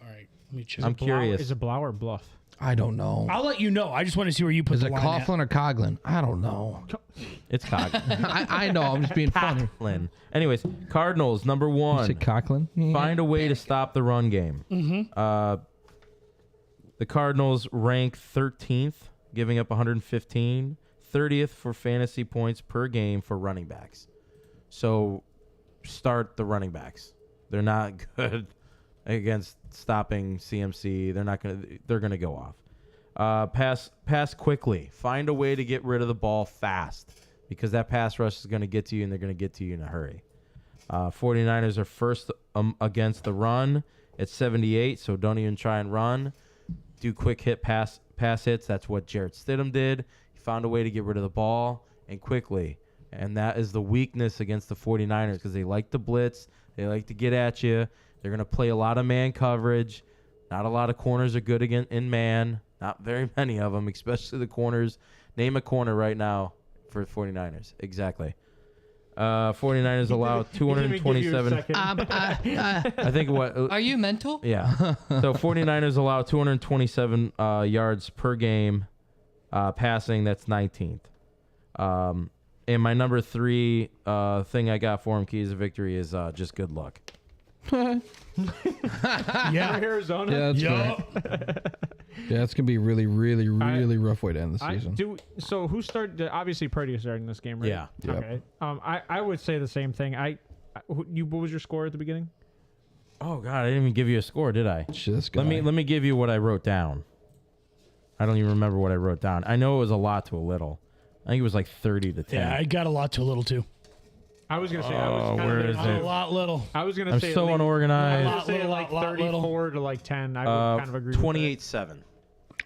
All right. Let me check. I'm curious. Is it Blau or Bluff? I don't know. I'll let you know. I just want to see where you put Is the it line at. Coughlin or Coughlin? I don't know. It's Coughlin. I know. I'm just being funny. Anyways, Cardinals number You 1. said Coughlin? Find a way to stop the run game. The Cardinals rank 13th, giving up 115. 30th for fantasy points per game for running backs. So start the running backs. They're not good against stopping CMC. They're gonna go off. Pass quickly. Find a way to get rid of the ball fast because that pass rush is gonna get to you and they're gonna get to you in a hurry. 49ers are first against the run at 78, so don't even try and run. Do quick hit pass hits. That's what Jarrett Stidham did. He found a way to get rid of the ball and quickly. And that is the weakness against the 49ers because they like to blitz. They like to get at you. They're going to play a lot of man coverage. Not a lot of corners are good in man. Not very many of them, especially the corners. Name a corner right now for 49ers. Exactly. 49ers allow 227. I think what? Are you mental? Yeah. So 49ers allow 227 yards per game passing. That's 19th. And my number 3 thing I got for him, keys of victory, is just good luck. Yeah. Arizona. Yeah, that's Yup. right. Yeah, it's gonna be a really, really, really rough way to end the season. So who started? Obviously, Purdy is starting this game, right? Yeah. Yep. Okay. I would say the same thing. What was your score at the beginning? Oh God, I didn't even give you a score, did I? Shit, this guy. Let me give you what I wrote down. I don't even remember what I wrote down. I know it was a lot to a little. I think it was like 30 to 10. Yeah, I got a lot to a little too. I was gonna say. where is A it? lot little. I was gonna I'm say. so I was unorganized. gonna say Little, like lot little. 34 to like 10. I would kind of agree. 28-7.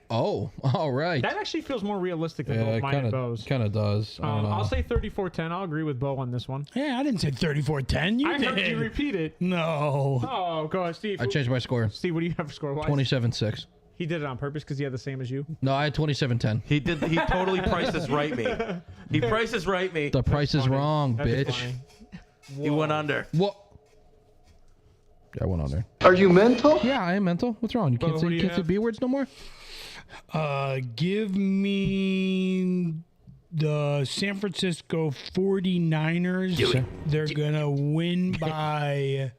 Oh, all right. That actually feels more realistic than Yeah, both it mine and Bo's. kind of does. I don't know. I'll say 34-10. I'll agree with Bo on this one. Yeah, I didn't say 34-10. You I did. heard you repeat it. No. Oh, go ahead, Steve. I changed my score. Steve, what do you have for score wise? 27-6. He did it on purpose because he had the same as you. No, I had 27-10. He totally prices right me. He prices right me. The price is wrong, That's bitch. funny. He went under. What? Yeah, I went on there. Are you mental? Yeah, I am mental. What's wrong? You Bo, can't what do say you can't say have? B words no more. Give me the San Francisco 49ers. They're going to win by...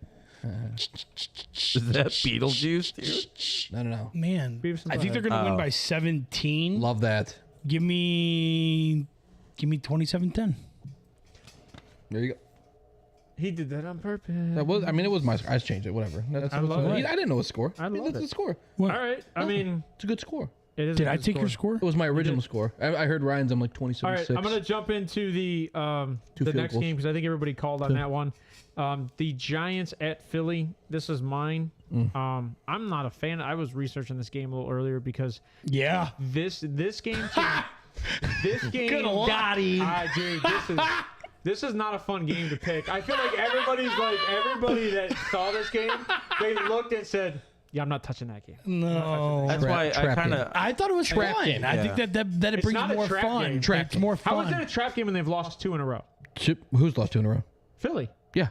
Is that Beetlejuice, dude? I don't know. Man, Beavis and I think they're Butthead. going to win by 17. Love that. Give me 27-10. There you go. He did that on purpose. That was. I mean, it was my. I just changed it. Whatever. That's I love it. I didn't know a score. I love That's the it. score. All right. I mean, It's a good score. it is. Did a I good take your score. score? It was my original score. I heard Ryan's. I'm like 27-6. All right, I'm gonna jump into the field next goals. game because I think everybody called on that one. The Giants at Philly. This is mine. I'm not a fan. I was researching this game a little earlier because Yeah. this game this game Good luck. dude, this is not a fun game to pick. I feel like everybody that saw this game, they looked and said, "Yeah, I'm not touching that game." No. That's why I trap kind game. of. I thought it was Trap fun. game. I Yeah. think that it It's brings not a more trap fun. game. Trap It's more How is it fun. a trap game when they've lost 2 in a row? Who's lost 2 in a row? Philly. Yeah.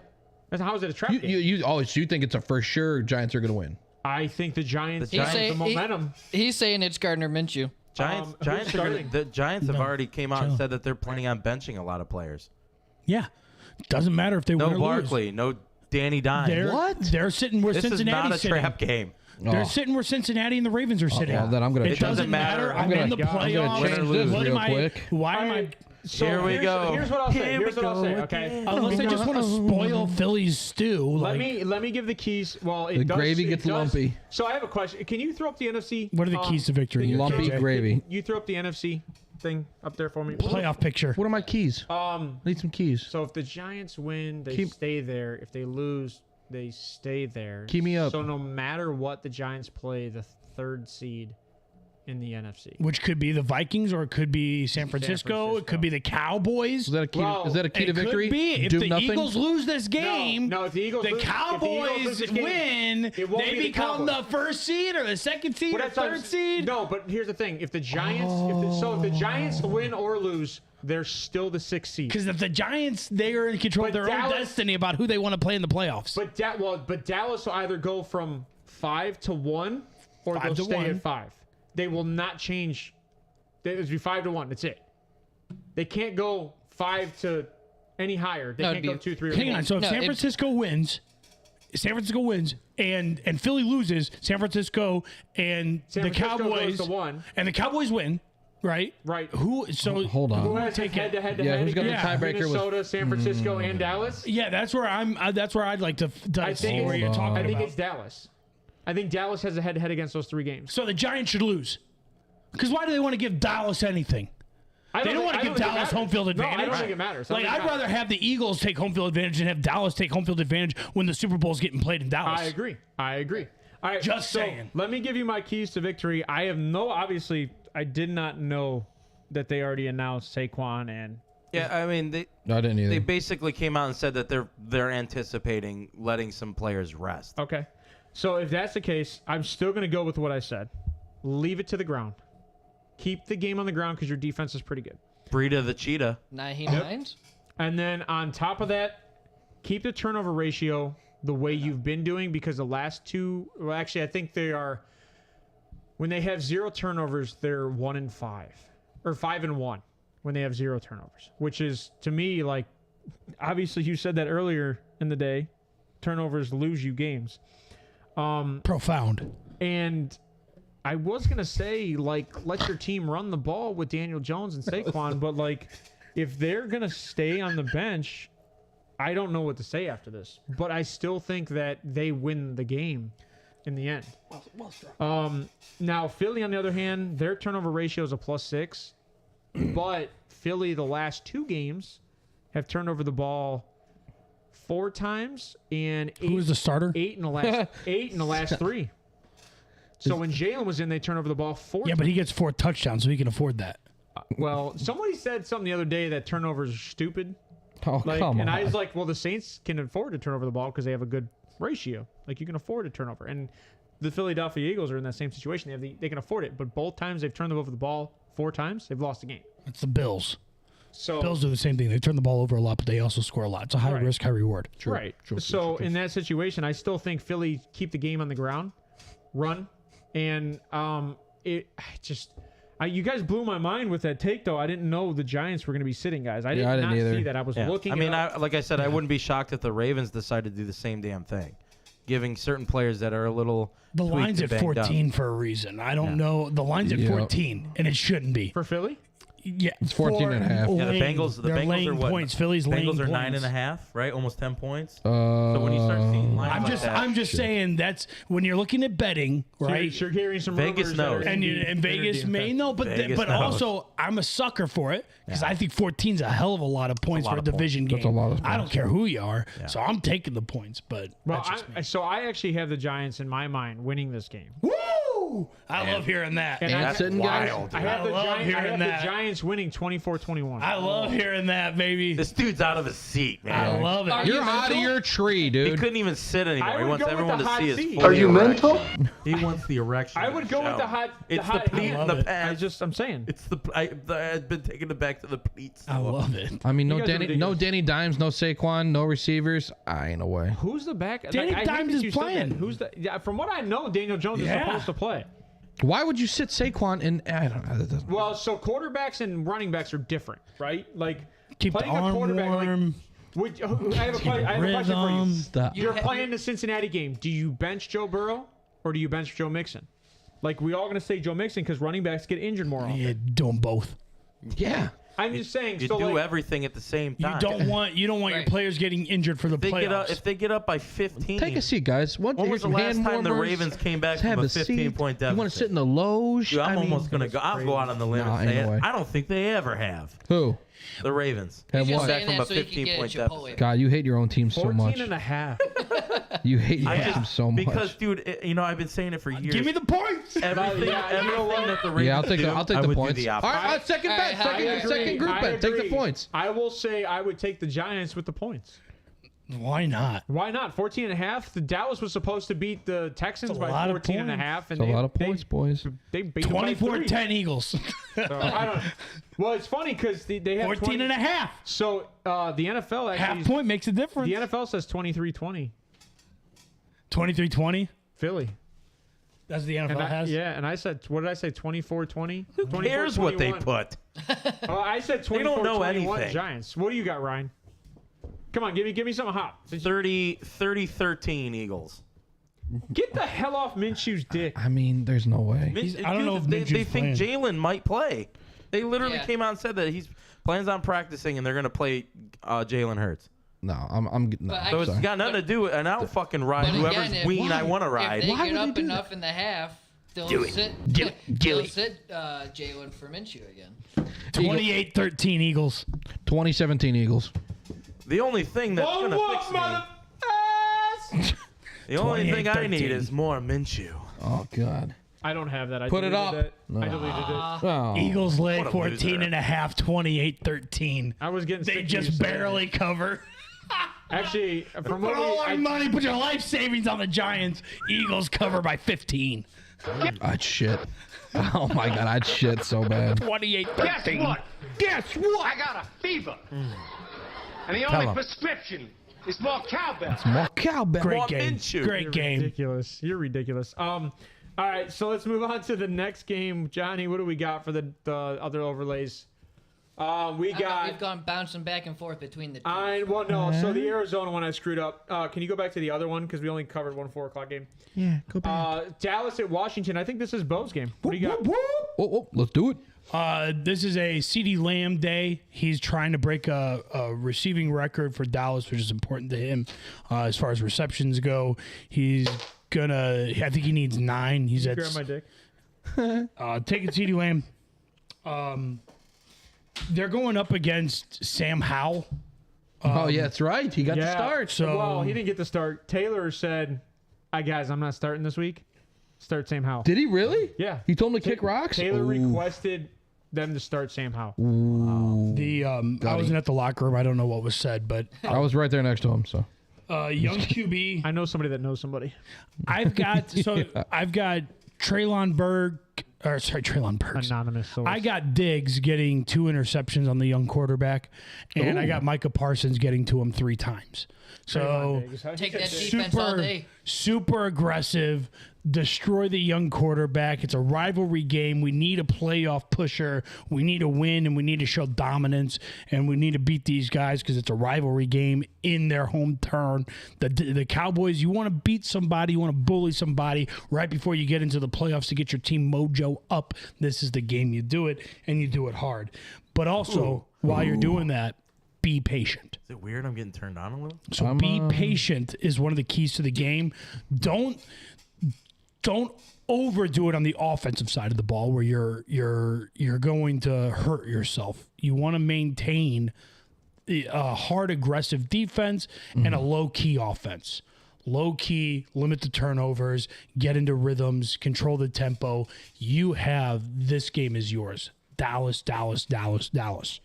How is it a trap game? You think it's a for sure Giants are gonna win? I think the Giants The have Giants- the momentum. He's saying it's Gardner Minshew. Giants, who's Giants, starting? the Giants have No. already came out and said that they're planning on benching a lot of players. Yeah. Doesn't matter if they No win or Barkley, no Danny Dime. They're sitting where This is Cincinnati's not a sitting. trap game. They're Oh. sitting where Cincinnati and the Ravens are sitting. Well, then I'm gonna. It doesn't matter. I'm in the God. I'm gonna playoffs. change this What real am I? quick. Why am I? So Here we go. Here's what I'll say. Here Here's we what I'll say. go Okay. again. Unless they just want to spoil Philly's stew. Let Like, me give the keys. Well, The gravy gets lumpy. So I have a question. Can you throw up the NFC? What are the keys to victory? thing? Lumpy KJ? gravy. You throw up the NFC thing up there for me. Playoff picture. What are my keys? I need some keys. So if the Giants win, they Keep- stay there. If they lose, they stay there. Keep me up. So no matter what, the Giants play the 3rd seed in the NFC. Which could be the Vikings or it could be San Francisco. It could be the Cowboys. Is that a key? Well, is that a key to It victory? could be. If Do the nothing. Eagles lose this game, No, if the Eagles the lose- if the Eagles Cowboys lose this game, win, it won't they be the become Cowboys. the 1st seed or the 2nd seed But or that's what 3rd seed. No, but here's the thing: if the Giants, if the Giants win or lose, they're still the 6th seed. Because if the Giants, they are in control of But their own Dallas- destiny about who they want to play in the playoffs. But Dallas will either go from 5 to 1 or 5 they'll to stay 1. at 5. They will not change. It'll be 5 to 1. That's it. They can't go 5 to any higher. They No, can't it'd go be- 2, 3, or Hang 4. on. So if No, San Francisco wins, and Philly loses, San Francisco and San the Francisco Cowboys goes to 1. and the Cowboys win, right? Right. Who? So Hold on. Who has take head it. to head to Yeah, head who's got the against tiebreaker with- Minnesota, San Francisco, and Dallas? Yeah, that's where I'm. That's where I'd like to I see think where you're Hold talking on. I think about. it's Dallas. I think Dallas has a head to head against those 3 games. So the Giants should lose. Because why do they want to give Dallas anything? They don't want to give Dallas home field advantage. No, I don't think it matters. Like I'd rather have the Eagles take home field advantage than have Dallas take home field advantage when the Super Bowl's getting played in Dallas. I agree. All right, Just so saying. Let me give you my keys to victory. Obviously, I did not know that they already announced Saquon and Yeah, I mean No, I didn't either. they basically came out and said that they're anticipating letting some players rest. okay. So if that's the case, I'm still going to go with what I said. Leave it to the ground. Keep the game on the ground because your defense is pretty good. Breida the cheetah. Naheem Hines. And then on top of that, keep the turnover ratio the way you've been doing because the last 2, well, actually, I think they are, when they have 0 turnovers, they're 1-5 or 5-1 when they have 0 turnovers, which is to me like, obviously you said that earlier in the day, turnovers lose you games. Profound. And I was going to say, like, let your team run the ball with Daniel Jones and Saquon, but, like, if they're going to stay on the bench, I don't know what to say after this. But I still think that they win the game in the end. Now, Philly, on the other hand, their turnover ratio is a +6, but Philly, the last 2 games, have turned over the ball 4 times and 8, Who was the starter? 8 in the last 3. So when Jalen was in, they turned over the ball 4 Yeah, but he gets 4 touchdowns, so he can afford that. Well, somebody said something the other day that turnovers are stupid. Oh, Like, come and on. I was like, well, the Saints can afford to turn over the ball because they have a good ratio. Like, you can afford a turnover. And the Philadelphia Eagles are in that same situation. They can afford it. But both times they've turned over the ball 4 times, they've lost the game. It's the Bills. So Bills do the same thing. They turn the ball over a lot, but they also score a lot. It's a high Right. risk, high reward. right. So in that situation, I still think Philly keep the game on the ground, run, and I You guys blew my mind with that take, though. I didn't know the Giants were going to be sitting guys. I did I didn't not either. see that. I was looking. I mean, it up. like I said, I wouldn't be shocked if the Ravens decided to do the same damn thing, giving certain players that are a little The tweaked line's and at banged up. 14 for a reason. I don't know. The line's at 14, and it shouldn't be. For Philly? Yeah, It's 14 and a half. Yeah, the Bengals. The They're Bengals laying are what? points. Philly's laying Bengals are points. 9.5, right? Almost 10 points. So when you start seeing lines like that, I'm just saying that's when you're looking at betting, right? You're hearing some Vegas rumors that knows. are And, gonna be and Vegas inter may DFS. know, but Vegas but knows. also I'm a sucker for it because I think 14's a hell of a lot of points lot for a of points. division game. That's a lot of I don't points. care who you are, so I'm taking the points. But Well, that's just me. so I actually have the Giants in my mind winning this game. Woo! I love hearing that. And That's sitting guys. I have, the, I love Giants, I hearing have that. the Giants winning 24-21. I love hearing that, baby. this dude's out of his seat, man. I love Are it. you You're out of mental? your tree, He dude. couldn't even sit anymore. I He would wants go with everyone the to hot see his seat. full Are you erection. mental? He wants the erection. I would go with the hot. It's the hot pleat heat. in the it. pants. I'm saying. It's I've been taking it back to the pleats. I love it. I mean, You guys are ridiculous. Danny Dimes, no Saquon, no receivers. I ain't no way. Who's the back? Danny I hate Dimes that is you said that. playing. Who's the? Yeah, from what I know, Daniel Jones is Yeah. supposed to play. Why would you sit Saquon in? I don't know. That doesn't- Well, so quarterbacks and running backs are different, right? Like Keep the playing a arm quarterback. warm. Like, I have a question for you. Rhythm. Stop. You're playing the Cincinnati game. Do you bench Joe Burrow or do you bench Joe Mixon? Like we all going to say Joe Mixon because running backs get injured more often. Yeah, do them both. Yeah. I'm just saying. You so do like, everything at the same You time. don't want your Right. players getting injured for the They get up, playoffs. if they get up by 15. Take a seat, guys. When was here's the some last hand time the warmers. Ravens came back Let's from have a a seat. 15-point deficit? You want to sit in the loge? Dude, I'm I mean, almost gonna go. I'll go out on the limb Nah, and say ain't no it. way. I don't think they ever have. Who? The Ravens. Have He's just what? Back saying from that a so he can get 15-point at Chipotle. deficit. God, you hate your own team so 14 much. and a half. You hate your I team so much. Because, dude, I've been saying it for years. Give me the points. everything, Yeah, you know everything what? that the Ravens Yeah, I'll take I the would points. do the All opposite. right, second I- bet, I second agree. group bet. Take the points. I will say I would take the Giants with the points. Why not? Why not? 14 and a half. The Dallas was supposed to beat the Texans That's a by lot of 14 and a points. half. And It's a lot of points, boys. They beat them by 24-10 Eagles. 3. So, I don't, well, it's funny because they have 14 and a half. So the NFL Half actually. point makes a difference. The NFL says 23-20. 23-20. Philly. That's the NFL And has. yeah, and I said, what did I say? 24-20? Who cares what they put? Oh, I said 24-21 don't know anything. Giants. What do you got, Ryan? Come on, give me something hot. 30-13 Eagles. Get the hell off Minshew's dick. I mean, there's no way. I don't know if they Minshew's think playing. Jalen might play. They literally Yeah. came out and said that he's plans on practicing and they're going to play Jalen Hurts. No, I'm no. But I- So it's sorry. got nothing to do with, and I'll fucking ride But whoever's again, if- ween I want to If ride. they Why get would they up do enough in the half, they'll sit. Do it. Do They'll it. sit Jalen for Minshew again. 28-13 Eagles. 2017 Eagles. The only thing that's going to fix me, the only thing I need 28-13. is more Minshew. Oh God. I don't have that. I Put it deleted up. It. No. I deleted it. Oh. Eagles led What a 14 loser. and a half, 28-13. I was getting. They sick of you just saying barely cover. that. Actually, from Put what all our I, money, put your life savings on the Giants. Eagles cover by 15. I'd shit. Oh my God, I'd shit so bad. 28-13. Guess what? I got a fever. And the only him. prescription is more cowbell. More cowbell. Great More game. Minshew. Great you're game. ridiculous. You're ridiculous. All right, so let's move on to the next game. Johnny, what do we got for the other overlays? We've We've gone bouncing back and forth between the two. So the Arizona one I screwed up. Can you go back to the other one because we only covered one 4:00 game? Yeah, go back. Dallas at Washington. I think this is Bo's game. What do you got? Oh, let's do it. This is a CeeDee Lamb day. He's trying to break a receiving record for Dallas, which is important to him as far as receptions go. He's gonna. I think he needs 9. He's at. Grab my dick. Taking CeeDee Lamb. They're going up against Sam Howell. Oh yeah, that's right. He got the start. So Well, he didn't get the start. Taylor said, "Hi guys, I'm not starting this week. Start Sam Howell." Did he really? Yeah. He told him to kick rocks. Taylor Ooh. requested them to start Sam Howell. I wasn't at the locker room. I don't know what was said, but I was right there next to him. So young QB. I know somebody that knows somebody. I've got Treylon Burks. Anonymous source. I got Diggs getting 2 interceptions on the young quarterback, and I got Micah Parsons getting to him 3 times. So Take that defense all day. super aggressive. destroy the young quarterback. It's a rivalry game. We need a playoff pusher. We need to win, and we need to show dominance, and we need to beat these guys because it's a rivalry game in their home turn. The Cowboys, you want to beat somebody, you want to bully somebody right before you get into the playoffs to get your team mojo up. This is the game you do it, and you do it hard. But also, while you're doing that, be patient. Is it weird I'm getting turned on a little? So be patient is one of the keys to the game. Don't overdo it on the offensive side of the ball where you're going to hurt yourself. You want to maintain a hard, aggressive defense and a low-key offense. Low-key, limit the turnovers, get into rhythms, control the tempo. You have this game is yours. Dallas, Dallas, Dallas, Dallas.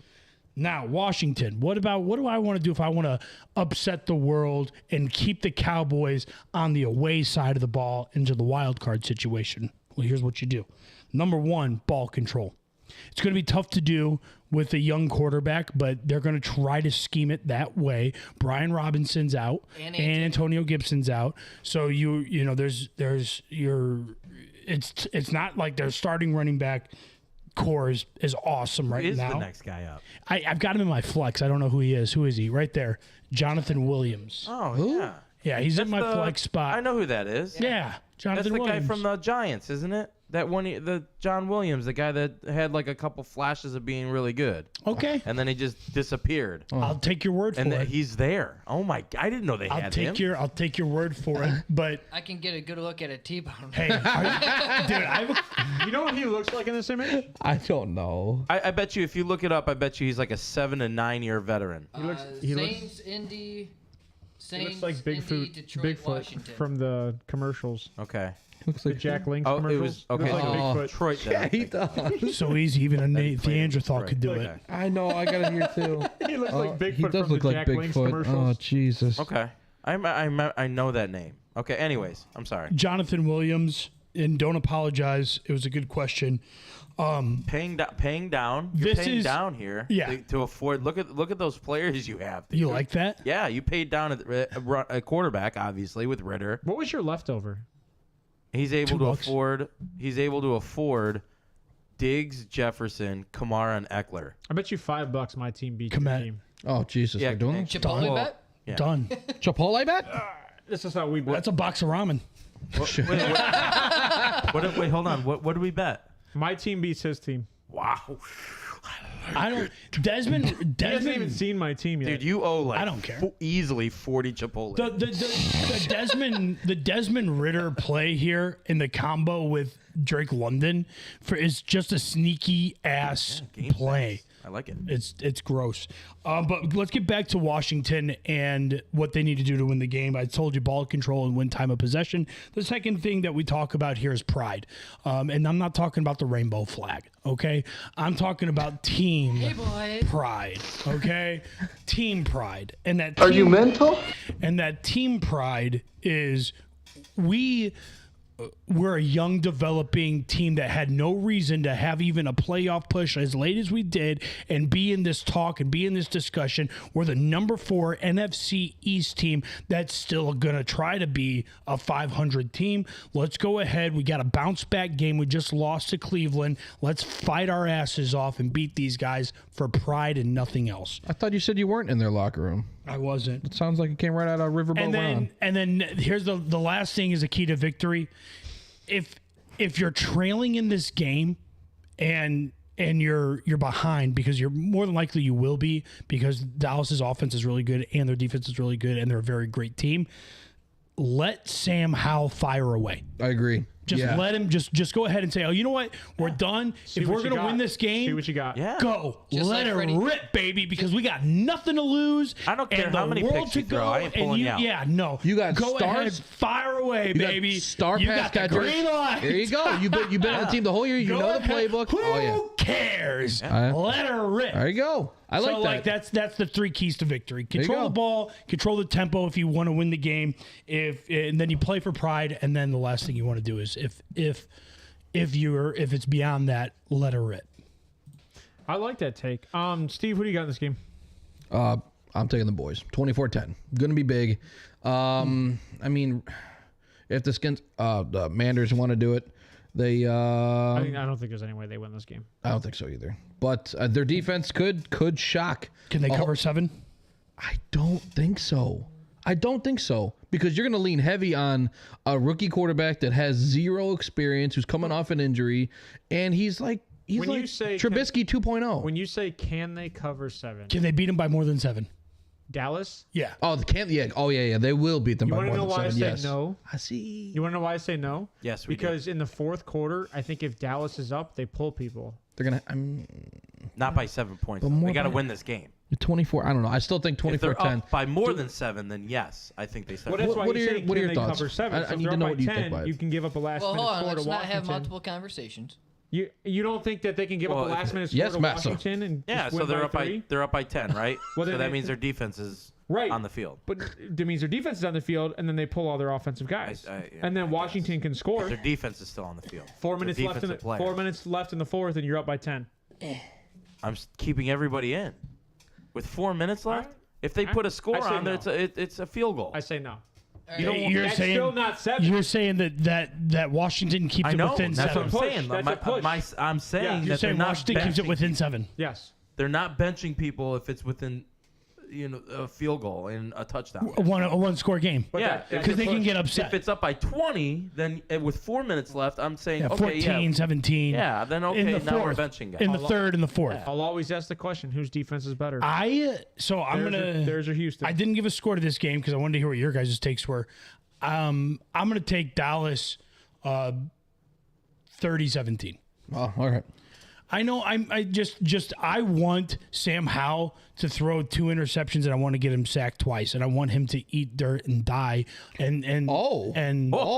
Now, Washington, what do I want to do if I want to upset the world and keep the Cowboys on the away side of the ball into the wild card situation? Well, here's what you do. Number one, ball control. It's going to be tough to do with a young quarterback, but they're going to try to scheme it that way. Brian Robinson's out and Antonio Gibson's out. So you know there's it's not like their starting running back core is awesome right now. Who is the next guy up? I've got him in my flex. I don't know who he is. Who is he? Right there. Jonathan Williams. Oh, yeah. Yeah, he's in my flex spot. I know who that is. Yeah, Jonathan That's the Williams. guy from the Giants, isn't it? That one, the John Williams, the guy that had like a couple flashes of being really good. Okay. And then he just disappeared. I'll take your word for And it. he's there. Oh my! I didn't know they I'll had take him. I'll take your word for it. But I can get a good look at a T-bone. hey, dude, You know what he looks like in this image? I don't know. I bet you if you look it up, I bet you he's like a 7 to 9 year veteran. He looks Saints, Indy, he looks like Indy, Bigfoot, Detroit, Washington. from the commercials. Okay. Looks The like Jack Link's Oh, it commercials. was okay. He looks like So Bigfoot. Detroit. Yeah, Then, he does. so easy. Even a Nate played in Neanderthal Detroit. could do Okay. it. I know. I got it here too. He looks like Bigfoot He does from look the like Jack Link's Bigfoot. Oh commercials. Jesus. Okay. I know that name. Okay. Anyways, I'm sorry. Jonathan Williams, and don't apologize. It was a good question. Paying down. You're This paying is- down here. yeah. To afford. Look at those players you have. You like that? Yeah, you paid down a quarterback, obviously, with Ritter. What was your leftover? He's able to $2. afford. He's able to afford Diggs, Jefferson, Kamara, and Eckler. I bet you $5 my team beat your Komet. team. Oh Jesus. Yeah, We're doing this? Chipotle Well, bet? Yeah. Done. Chipotle bet? This is how we bet. That's a box of ramen. Wait, hold on. What do we bet? My team beats his team. Wow, I don't. Desmond. He hasn't even seen my team yet. dude, you owe like I don't care. Easily 40 Chipotle. The Desmond Ritter play here in the combo with Drake London is just a sneaky ass game play. I like it. It's gross. But let's get back to Washington and what they need to do to win the game. I told you ball control and win time of possession. The second thing that we talk about here is pride. And I'm not talking about the rainbow flag, okay? I'm talking about team pride, okay? Team pride. And that Are you mental? And that team pride is we're a young developing team that had no reason to have even a playoff push as late as we did and be in this talk and be in this discussion. We're the number 4 NFC East team that's still going to try to be a 500 team. Let's go ahead. We got a bounce back game. We just lost to Cleveland. Let's fight our asses off and beat these guys for pride and nothing else. I thought you said you weren't in their locker room. I wasn't. It sounds like it came right out of Riverboat Ron. And then here's the last thing is a key to victory. If you're trailing in this game and you're behind, because you're more than likely you will be, because Dallas's offense is really good and their defense is really good and they're a very great team, let Sam Howell fire away. I agree. Just let him just go ahead and say, oh, you know what? We're done. See if what we're you going to got. win this game, See what you got. Yeah. go. Just Let like her Freddie. rip, baby, because we got nothing to lose. I don't care and how the many world picks to you throw. go, I ain't and pulling you out. Yeah, no. You got go stars? ahead, fire away, You got baby. star you pass got the catchers. green light. There you go. You've been on the team the whole year. You Go know the ahead. playbook. Who Oh yeah. cares? Yeah. Let her rip. There you go. I like so, that. that's the 3 keys to victory. you Control go. the ball, control the tempo if you want to win the game. And then you play for pride, and then the last thing you want to do is if it's beyond that, let her rip. I like that take. Steve, who do you got in this game? I'm taking the boys. 24-10. Going to be big. I mean, if the Manders want to do it. They I don't think there's any way they win this game. I don't think so either. But their defense could shock. Can they cover 7? I don't think so. Because you're going to lean heavy on a rookie quarterback that has 0 experience, who's coming off an injury, and he's like When you say Trubisky 2.0. When you say can they cover 7? Can they beat him by more than 7? Dallas? Yeah. Oh, they can't. Yeah. Oh, yeah. They will beat them You by want to more know than why 7. I Yes. say no? I see. You want to know why I say no? Yes, we do. Because in the fourth quarter, I think if Dallas is up, they pull people. They're gonna. Not by 7 points. But Though. more They got to by- win this game. 24. I don't know. I still think If they're 24-10. up by more than 7, then yes, I think they set. Well, that's why what are you your- say what are can your they thoughts? cover 7. I So if need they're to up know by what you think 10, about it. you can give up a last Well, minute hold on. score to Let's not Washington. have multiple conversations. You don't think that they can give Well, up a last minute score yes, to Matt, so- Washington and Yeah, just so win they're by up 3? by 10, right? Well, so then that they- means their defense is Right. on the field. But that means their defense is on the field, and then they pull all their offensive guys, yeah, and then I Washington can score. Their defense is still on the field. 4 Their minutes left in the defensive players. 4 minutes left in the fourth, and you're up by 10. I'm keeping everybody in. With 4 minutes left, Alright. if they put a score I say on there, no. it's a field goal. I say no. You don't want- You're that's saying still not 7. You're saying that Washington keeps I it know. within That's 7. what I'm push. saying. That's My- a push. I'm saying Yeah. that You're saying they're not Washington keeps it benching- within 7. Yes. They're not benching people if it's within, a field goal and a touchdown. A one score game. But Yeah, that's Because a they can push. get If upset. it's up by 20, then with 4 minutes left, I'm saying, Yeah, okay, 14, 17. yeah, then okay, in the now we're fourth, benching guys. in the third and the fourth. I'll always ask the question: whose defense is better? There's your Houston. I didn't give a score to this game because I wanted to hear what your guys' takes were. I'm gonna take Dallas 30-17. Oh, all right. I know I want Sam Howell to throw 2 interceptions and I want to get him sacked twice and I want him to eat dirt and die and Oh,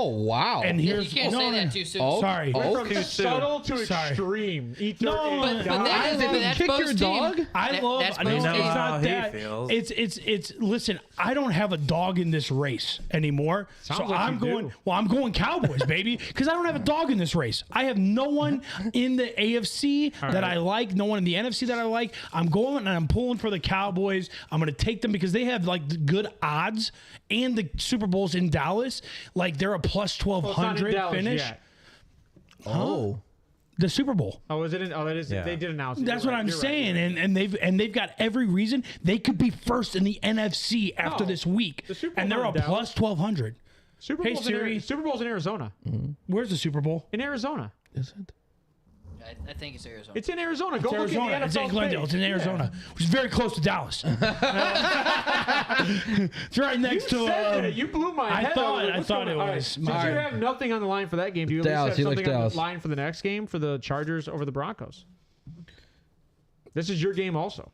wow. and You here's can't say that too soon. Oh, sorry. oh. From Too soon. subtle to Sorry. extreme. Eat No, dirt but and But die. that is, They but didn't that's kick both your team. dog? I That- love. that's No, both it's know team. how not he that. feels. It's. Listen, I don't have a dog in this race anymore. Sounds so like I'm you going. do. Well, I'm going Cowboys, baby, because I don't have a dog in this race. I have no one in the AFC that I like. No one in the NFC that I like. I'm going and I'm pulling for the Cowboys. I'm going to take them because they have like the good odds, and the Super Bowl's in Dallas. Like they're a plus Well, it's not in 1200 Dallas finish. yet. Oh. The Super Bowl. Oh, is it? Oh, that is. Yeah. They did announce it. That's You're what right, I'm you're right, saying, you're right. and they've got every reason they could be first in the NFC after No, this week, the Super and Bowl they're a in Dallas. plus 1200. Super Hey, Bowl's Siri. Super Bowl's in Arizona. Where's the Super Bowl? In Arizona. Is it? I think it's Arizona. It's in Arizona. Go It's look Arizona. at the It's NFL in Glendale. It's in page. Arizona, which is very close to Dallas. It's right next You to. said that. You blew my I head. thought- was like, I what's thought going it on? All was. Since All you right. have nothing on the line for that game, do you at Dallas, least he have likes something on Dallas. the line for the next game for the Chargers over the Broncos? This is your game also.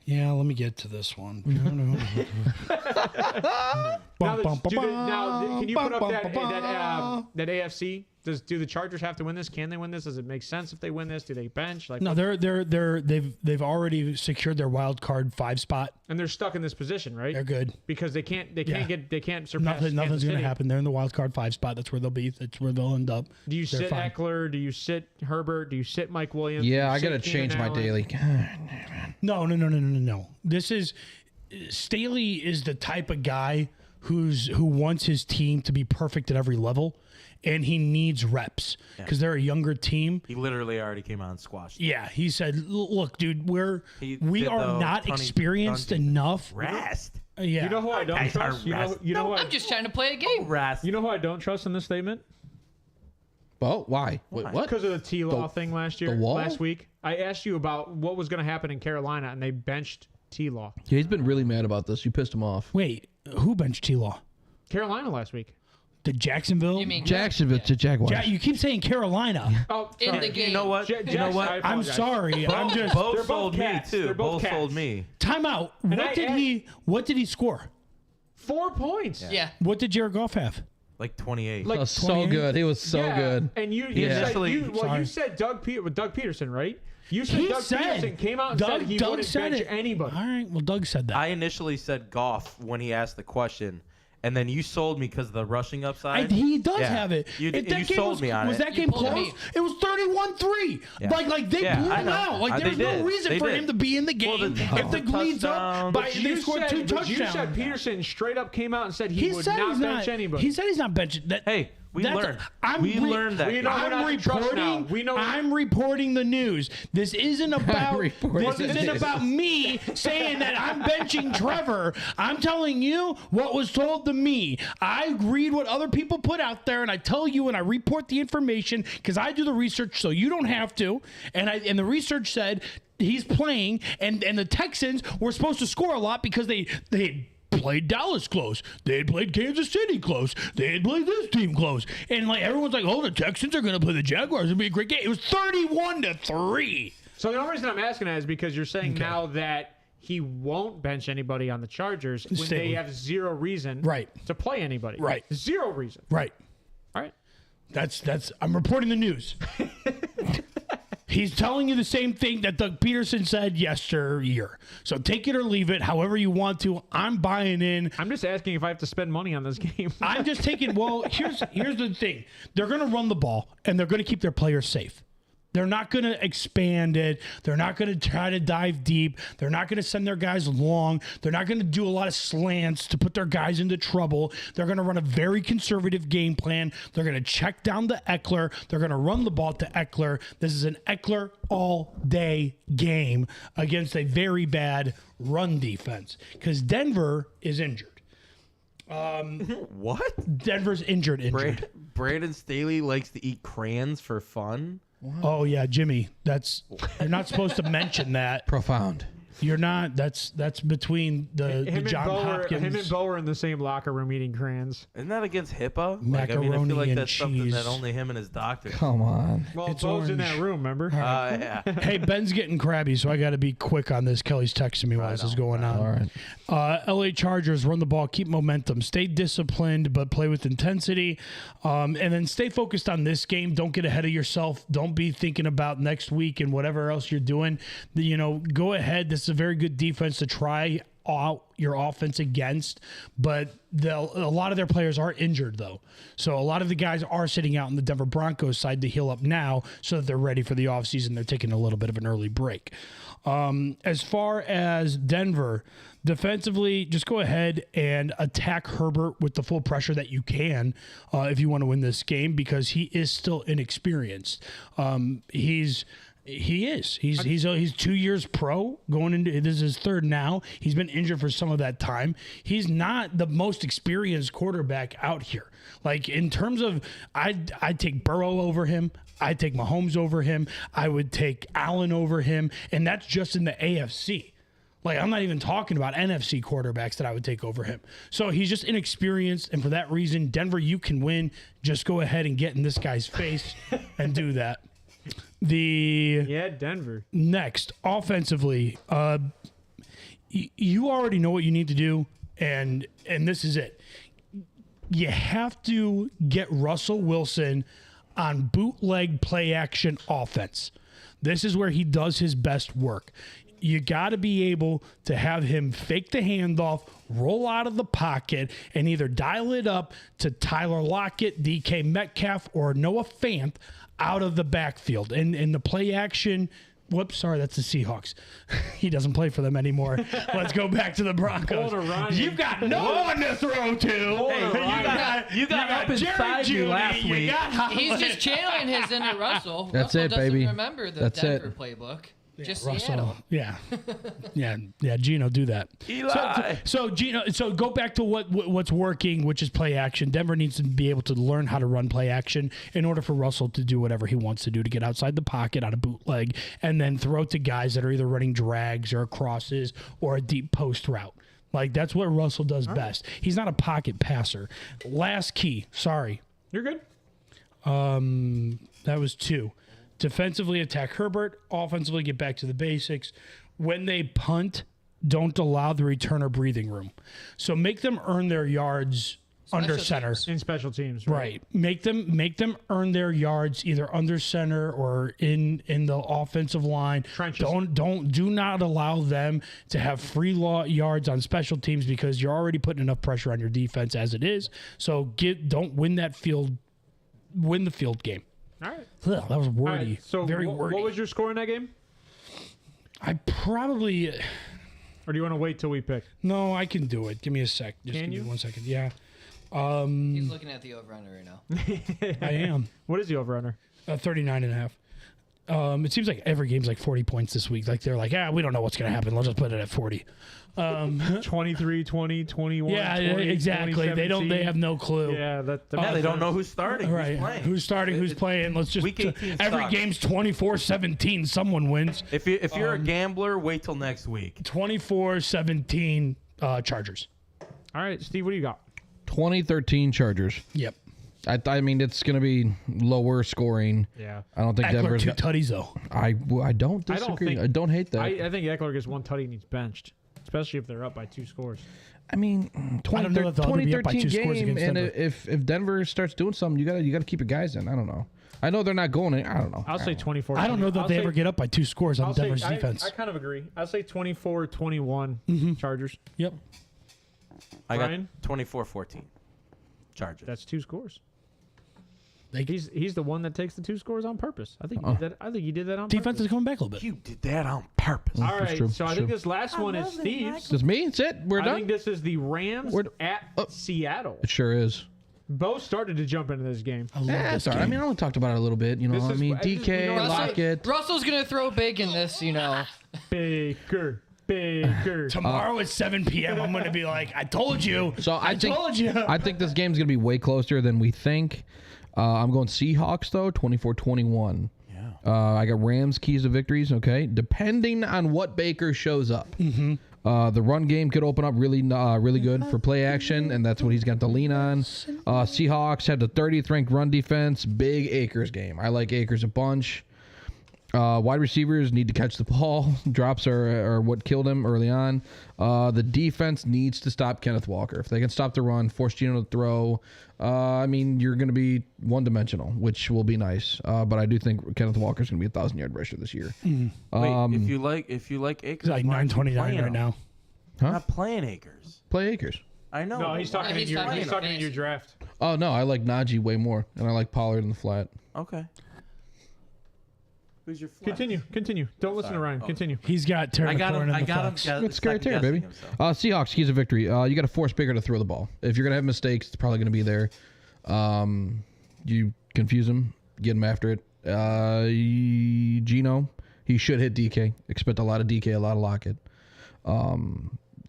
Yeah, let me get to this one. Now, can you put up that AFC? Do the Chargers have to win this? Can they win this? Does it make sense if they win this? Do they bench? Like, No, they've already secured their wild card 5 spot. and they're stuck in this position, right? They're good. Because they can't surpass. Nothing's Kansas going to City. happen. They're in the wild card 5 spot. That's where they'll be. That's where they'll end up. Do you They're sit fine. Eckler? Do you sit Herbert? Do you sit Mike Williams? Do Yeah, you I sit got to Keenan change my Allen? daily. No. This is Staley is the type of guy who wants his team to be perfect at every level, and he needs reps because they're a younger team. He literally already came out and squashed. Yeah, he said, "Look, dude, we did are the not Tony experienced Dungy. enough." Rest. Yeah, You know who I don't Guys are trust? You know rest. who I'm just trying to play a game. Rest. You know who I don't trust in this statement? Oh, why? Wait, what? Because of the T-Law thing last wall? week. I asked you about what was going to happen in Carolina, and they benched T-Law. Yeah, he's been really mad about this. You pissed him off. Wait, who benched T-Law? Carolina last week. The Jacksonville. You mean Jacksonville to Jaguars. You keep saying Carolina. Oh, In sorry. the game. You know what? Jackson, You know what? I I'm apologize. sorry. I'm just They're Both both sold me cats. too. They're both Both sold cats. me. time out. I What did he score? 4 points. Yeah. What did Jared Goff have? Like 28. Like Oh, so 28? good. He was so Yeah, good. And you Yeah. said you Sorry. said Doug Peterson, right? You said He Doug said Peterson came out and said he Doug wouldn't said bench it. anybody. All right. Well, Doug said that. I initially said Goff when he asked the question, and then you sold me because of the rushing upside. He does Yeah. have it. You If that game sold me on was it. that game pulled close? me. It was 31-3. Yeah. Like they Yeah, blew I him know. out. Like They there's no did. reason They for did. him to be in the Well, game. If the lead's up, touchdown. they scored 2 touchdowns. You said Peterson straight up came out and said he would said not he's bench not. anybody. He said he's not benching. Hey, we learned. We learned that. We know we're not to trust now. reporting. We know- I'm reporting the news. This isn't about. reporting This the isn't news. about me saying that I'm benching Trevor. I'm telling you what was told to me. I read what other people put out there, and I tell you, and I report the information because I do the research, so you don't have to. And the research said he's playing, and the Texans were supposed to score a lot because they played Dallas close. They had played Kansas City close. They had played this team close. And like everyone's like, oh, the Texans are going to play the Jaguars. It'll be a great game. It was 31-3. So the only reason I'm asking that is because you're saying now that he won't bench anybody on the Chargers when Stay they with- have zero reason to play anybody. Right. Zero reason. Right. All right. That's I'm reporting the news. He's telling you the same thing that Doug Peterson said yesteryear. So take it or leave it, however you want to. I'm buying in. I'm just asking if I have to spend money on this game. I'm just taking. Well, here's the thing. They're going to run the ball and they're going to keep their players safe. They're not going to expand it. They're not going to try to dive deep. They're not going to send their guys long. They're not going to do a lot of slants to put their guys into trouble. They're going to run a very conservative game plan. They're going to check down to Eckler. They're going to run the ball to Eckler. This is an Eckler all-day game against a very bad run defense because Denver is injured. What? Denver's injured. Brandon Staley likes to eat crayons for fun. Oh yeah, Jimmy. You're not supposed to mention that. Profound. You're not. That's between the John Hopkins. Him and Bo are in the same locker room eating crayons. Isn't that against HIPAA? I Macaroni feel like and that's something cheese. that only him and his doctor. Come on. Well, It's Bo's in that orange. room, remember? Yeah. Hey, Ben's getting crabby, so I got to be quick on this. Kelly's texting me while this is going on. All right. LA Chargers run the ball, keep momentum, stay disciplined, but play with intensity, and then stay focused on this game. Don't get ahead of yourself. Don't be thinking about next week and whatever else you're doing. Go ahead. This is a very good defense to try out your offense against, but a lot of their players are injured though. So a lot of the guys are sitting out on the Denver Broncos side to heal up now so that they're ready for the offseason. They're taking a little bit of an early break. As far as Denver, defensively, just go ahead and attack Herbert with the full pressure that you can if you want to win this game because he is still inexperienced. He's 2 years pro going into this is his third now. He's been injured for some of that time. He's not the most experienced quarterback out here. Like in terms of, I'd take Burrow over him. I'd take Mahomes over him. I would take Allen over him, and that's just in the AFC. Like I'm not even talking about NFC quarterbacks that I would take over him. So he's just inexperienced, and for that reason, Denver, you can win. Just go ahead and get in this guy's face and do that. Denver. Next, offensively, you already know what you need to do, and this is it. You have to get Russell Wilson on bootleg play action offense. This is where he does his best work. You got to be able to have him fake the handoff, roll out of the pocket, and either dial it up to Tyler Lockett, DK Metcalf, or Noah Fant out of the backfield. And the play action, whoops, sorry, that's the Seahawks. He doesn't play for them anymore. Let's go back to the Broncos. You've got no one to throw to. You got up inside me last week. He's just channeling his inner Russell. That's Russell it, doesn't baby. remember the That's Denver it. playbook. Just Russell. Seattle. Yeah. Gino, do that. Eli. So Gino, so go back to what's working, which is play action. Denver needs to be able to learn how to run play action in order for Russell to do whatever he wants to do to get outside the pocket on a bootleg and then throw to guys that are either running drags or crosses or a deep post route. Like that's what Russell does best. He's not a pocket passer. Last key. Sorry. You're good. That was 2. Defensively, attack Herbert. Offensively, get back to the basics. When they punt, don't allow the returner breathing room. So make them earn their yards under Special center. teams. in special teams. Right. Make them earn their yards either under center or in the offensive line. Trenches. Do not allow them to have free yards on special teams because you're already putting enough pressure on your defense as it is. So don't win the field game. All right. Ugh, that was All wordy. right. So very what wordy. was your score in that game? I probably Or do you want to wait till we pick? no, I can do it. Give me a sec. Just Can give you? me 1 second. Yeah. He's looking at the over-under right now. I am. What is the over/under? 39.5. It seems like every game's like 40 points this week. Like they're like, we don't know what's going to happen. Let's just put it at 40. 23, 20, 21. Yeah, 20, exactly. 20, They 17. have no clue. Yeah, Yeah, they don't know who's starting. Right. Who's playing. Who's starting? Who's playing? Let's just. Week 18 every sucks. game's 24-17. Someone wins. If you're a gambler, wait till next week. 24-17 Chargers. All right, Steve, what do you got? 2013 Chargers. Yep. I mean, it's going to be lower scoring. Yeah. I don't think Eckler Denver's 2 got, tutties though. I don't disagree. I don't hate that. I think Eckler gets one tutty and he's benched, especially if they're up by 2 scores. I mean, I don't know if they'll be up by 2013 2 scores game, against and Denver. if Denver starts doing something, you gotta keep your guys in. I don't know. I know they're not going in. I don't know. I'll say 24. I don't know that they ever get up by 2 scores on I'll say- Denver's defense. I kind of agree. I'll say 24-21 Chargers. Yep. I Brian? got 24-14. Chargers. That's 2 scores. They, He's the one that takes the 2 scores on purpose. I think he did that. I think he did that on defense purpose. is coming back a little bit. You did that on purpose. All That's right, true. so I That's think true. this last one is Steve's. That's me. That's it. We're I done. think this is the Rams We're- at Seattle. It sure is. Both started to jump into this game. I love Yeah, this it's all right. I game. mean, I only talked about it a little bit. You know, This I is- mean, I just- DK, you know, Lockett. Russell's gonna throw big in this, you know. Baker. Tomorrow at 7 p.m. I'm going to be like, I told you. So I think told you. I think this game's gonna be way closer than we think. I'm going Seahawks though, 24-21. Yeah. I got Rams keys to victories. Okay, depending on what Baker shows up. The run game could open up really good for play action, and that's what he's got to lean on. Seahawks had the 30th ranked run defense. Big Akers game. I like Akers a bunch. Wide receivers need to catch the ball. Drops are what killed him early on. The defense needs to stop Kenneth Walker. If they can stop the run, force Geno to throw, I mean, you're going to be one-dimensional, which will be nice. But I do think Kenneth Walker's going to be a 1,000-yard rusher this year. Wait, if you like Akers, He's like why aren't you 929 playing right him? now. I'm not playing Akers. Play Akers. I know. No, he's talking in he's your. talking He's in talking in fantasy. your draft. Oh, no, I like Najee way more, and I like Pollard in the flat. Okay. Who's your flex? Continue. Don't listen to Sorry. Ryan. Oh. Continue. He's got Terry I got McLaurin him. in I the got him. flex. It's scary tear, second-guessing baby. himself. Seahawks, keys of victory. You got to force Baker to throw the ball. If you're going to have mistakes, it's probably going to be there. You confuse him, get him after it. Geno, he should hit DK. Expect a lot of DK, a lot of Lockett.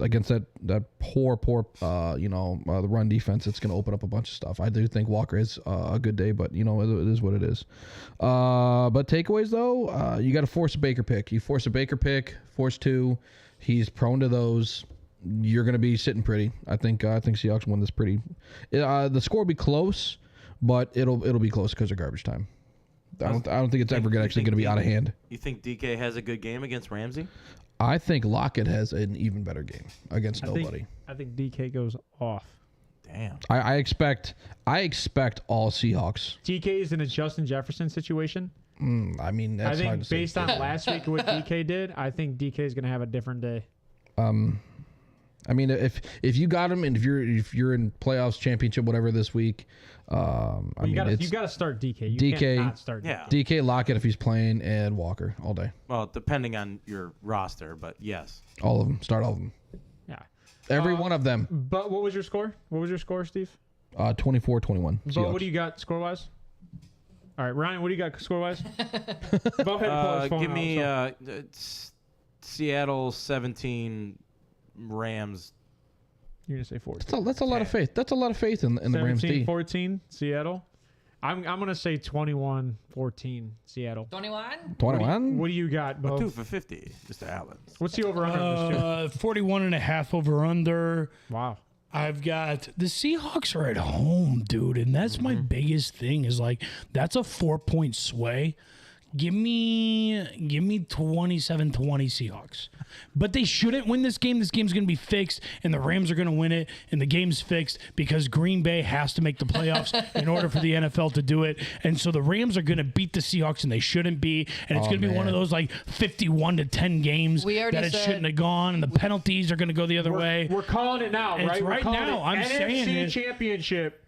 Against that poor, the run defense, it's going to open up a bunch of stuff. I do think Walker is a good day, but, it is what it is. But takeaways, though, you got to force a Baker pick. You force a Baker pick, force 2. He's prone to those. You're going to be sitting pretty. I think Seahawks win this pretty. The score will be close, but it'll be close because of garbage time. I don't think it's ever actually going to be out of hand. You think DK has a good game against Ramsey? I think Lockett has an even better game against nobody. I think DK goes off. Damn. I expect all Seahawks. DK is in a Justin Jefferson situation. I mean, I that's hard think to say. based on last week what DK did, I think DK is going to have a different day. I mean, if you got him and if you're in playoffs, championship, whatever this week, You got to start DK. You DK can't not start. Yeah. DK, Lockett if he's playing, and Walker all day. Well, depending on your roster, but yes. All of them. Start all of them. Yeah. Every one of them. But what was your score? What was your score, Steve? 24-21. But what do you got score wise? All right, Ryan, what do you got score wise? Go ahead and pull his phone Give out, me so- Seattle 17, Rams. You're gonna say 14. That's a lot of faith. That's a lot of faith in the Rams D. 14, Seattle. I'm gonna say 21-14, Seattle. 21? 21. What do you got, Bo? 2 for 50, Mr. Allen. What's the over under? 41.5 over under. Wow. I've got the Seahawks are at home, dude, and that's my biggest thing is like that's a 4-point sway. Give me 27-20 Seahawks. But they shouldn't win this game. This game's going to be fixed, and the Rams are going to win it, and the game's fixed because Green Bay has to make the playoffs in order for the NFL to do it. And so the Rams are going to beat the Seahawks, and they shouldn't be. And it's going to be one of those like 51-10 games that it shouldn't have gone, and the penalties are going to go the other way. We're calling it now, right? Right now, I'm saying NFC Championship.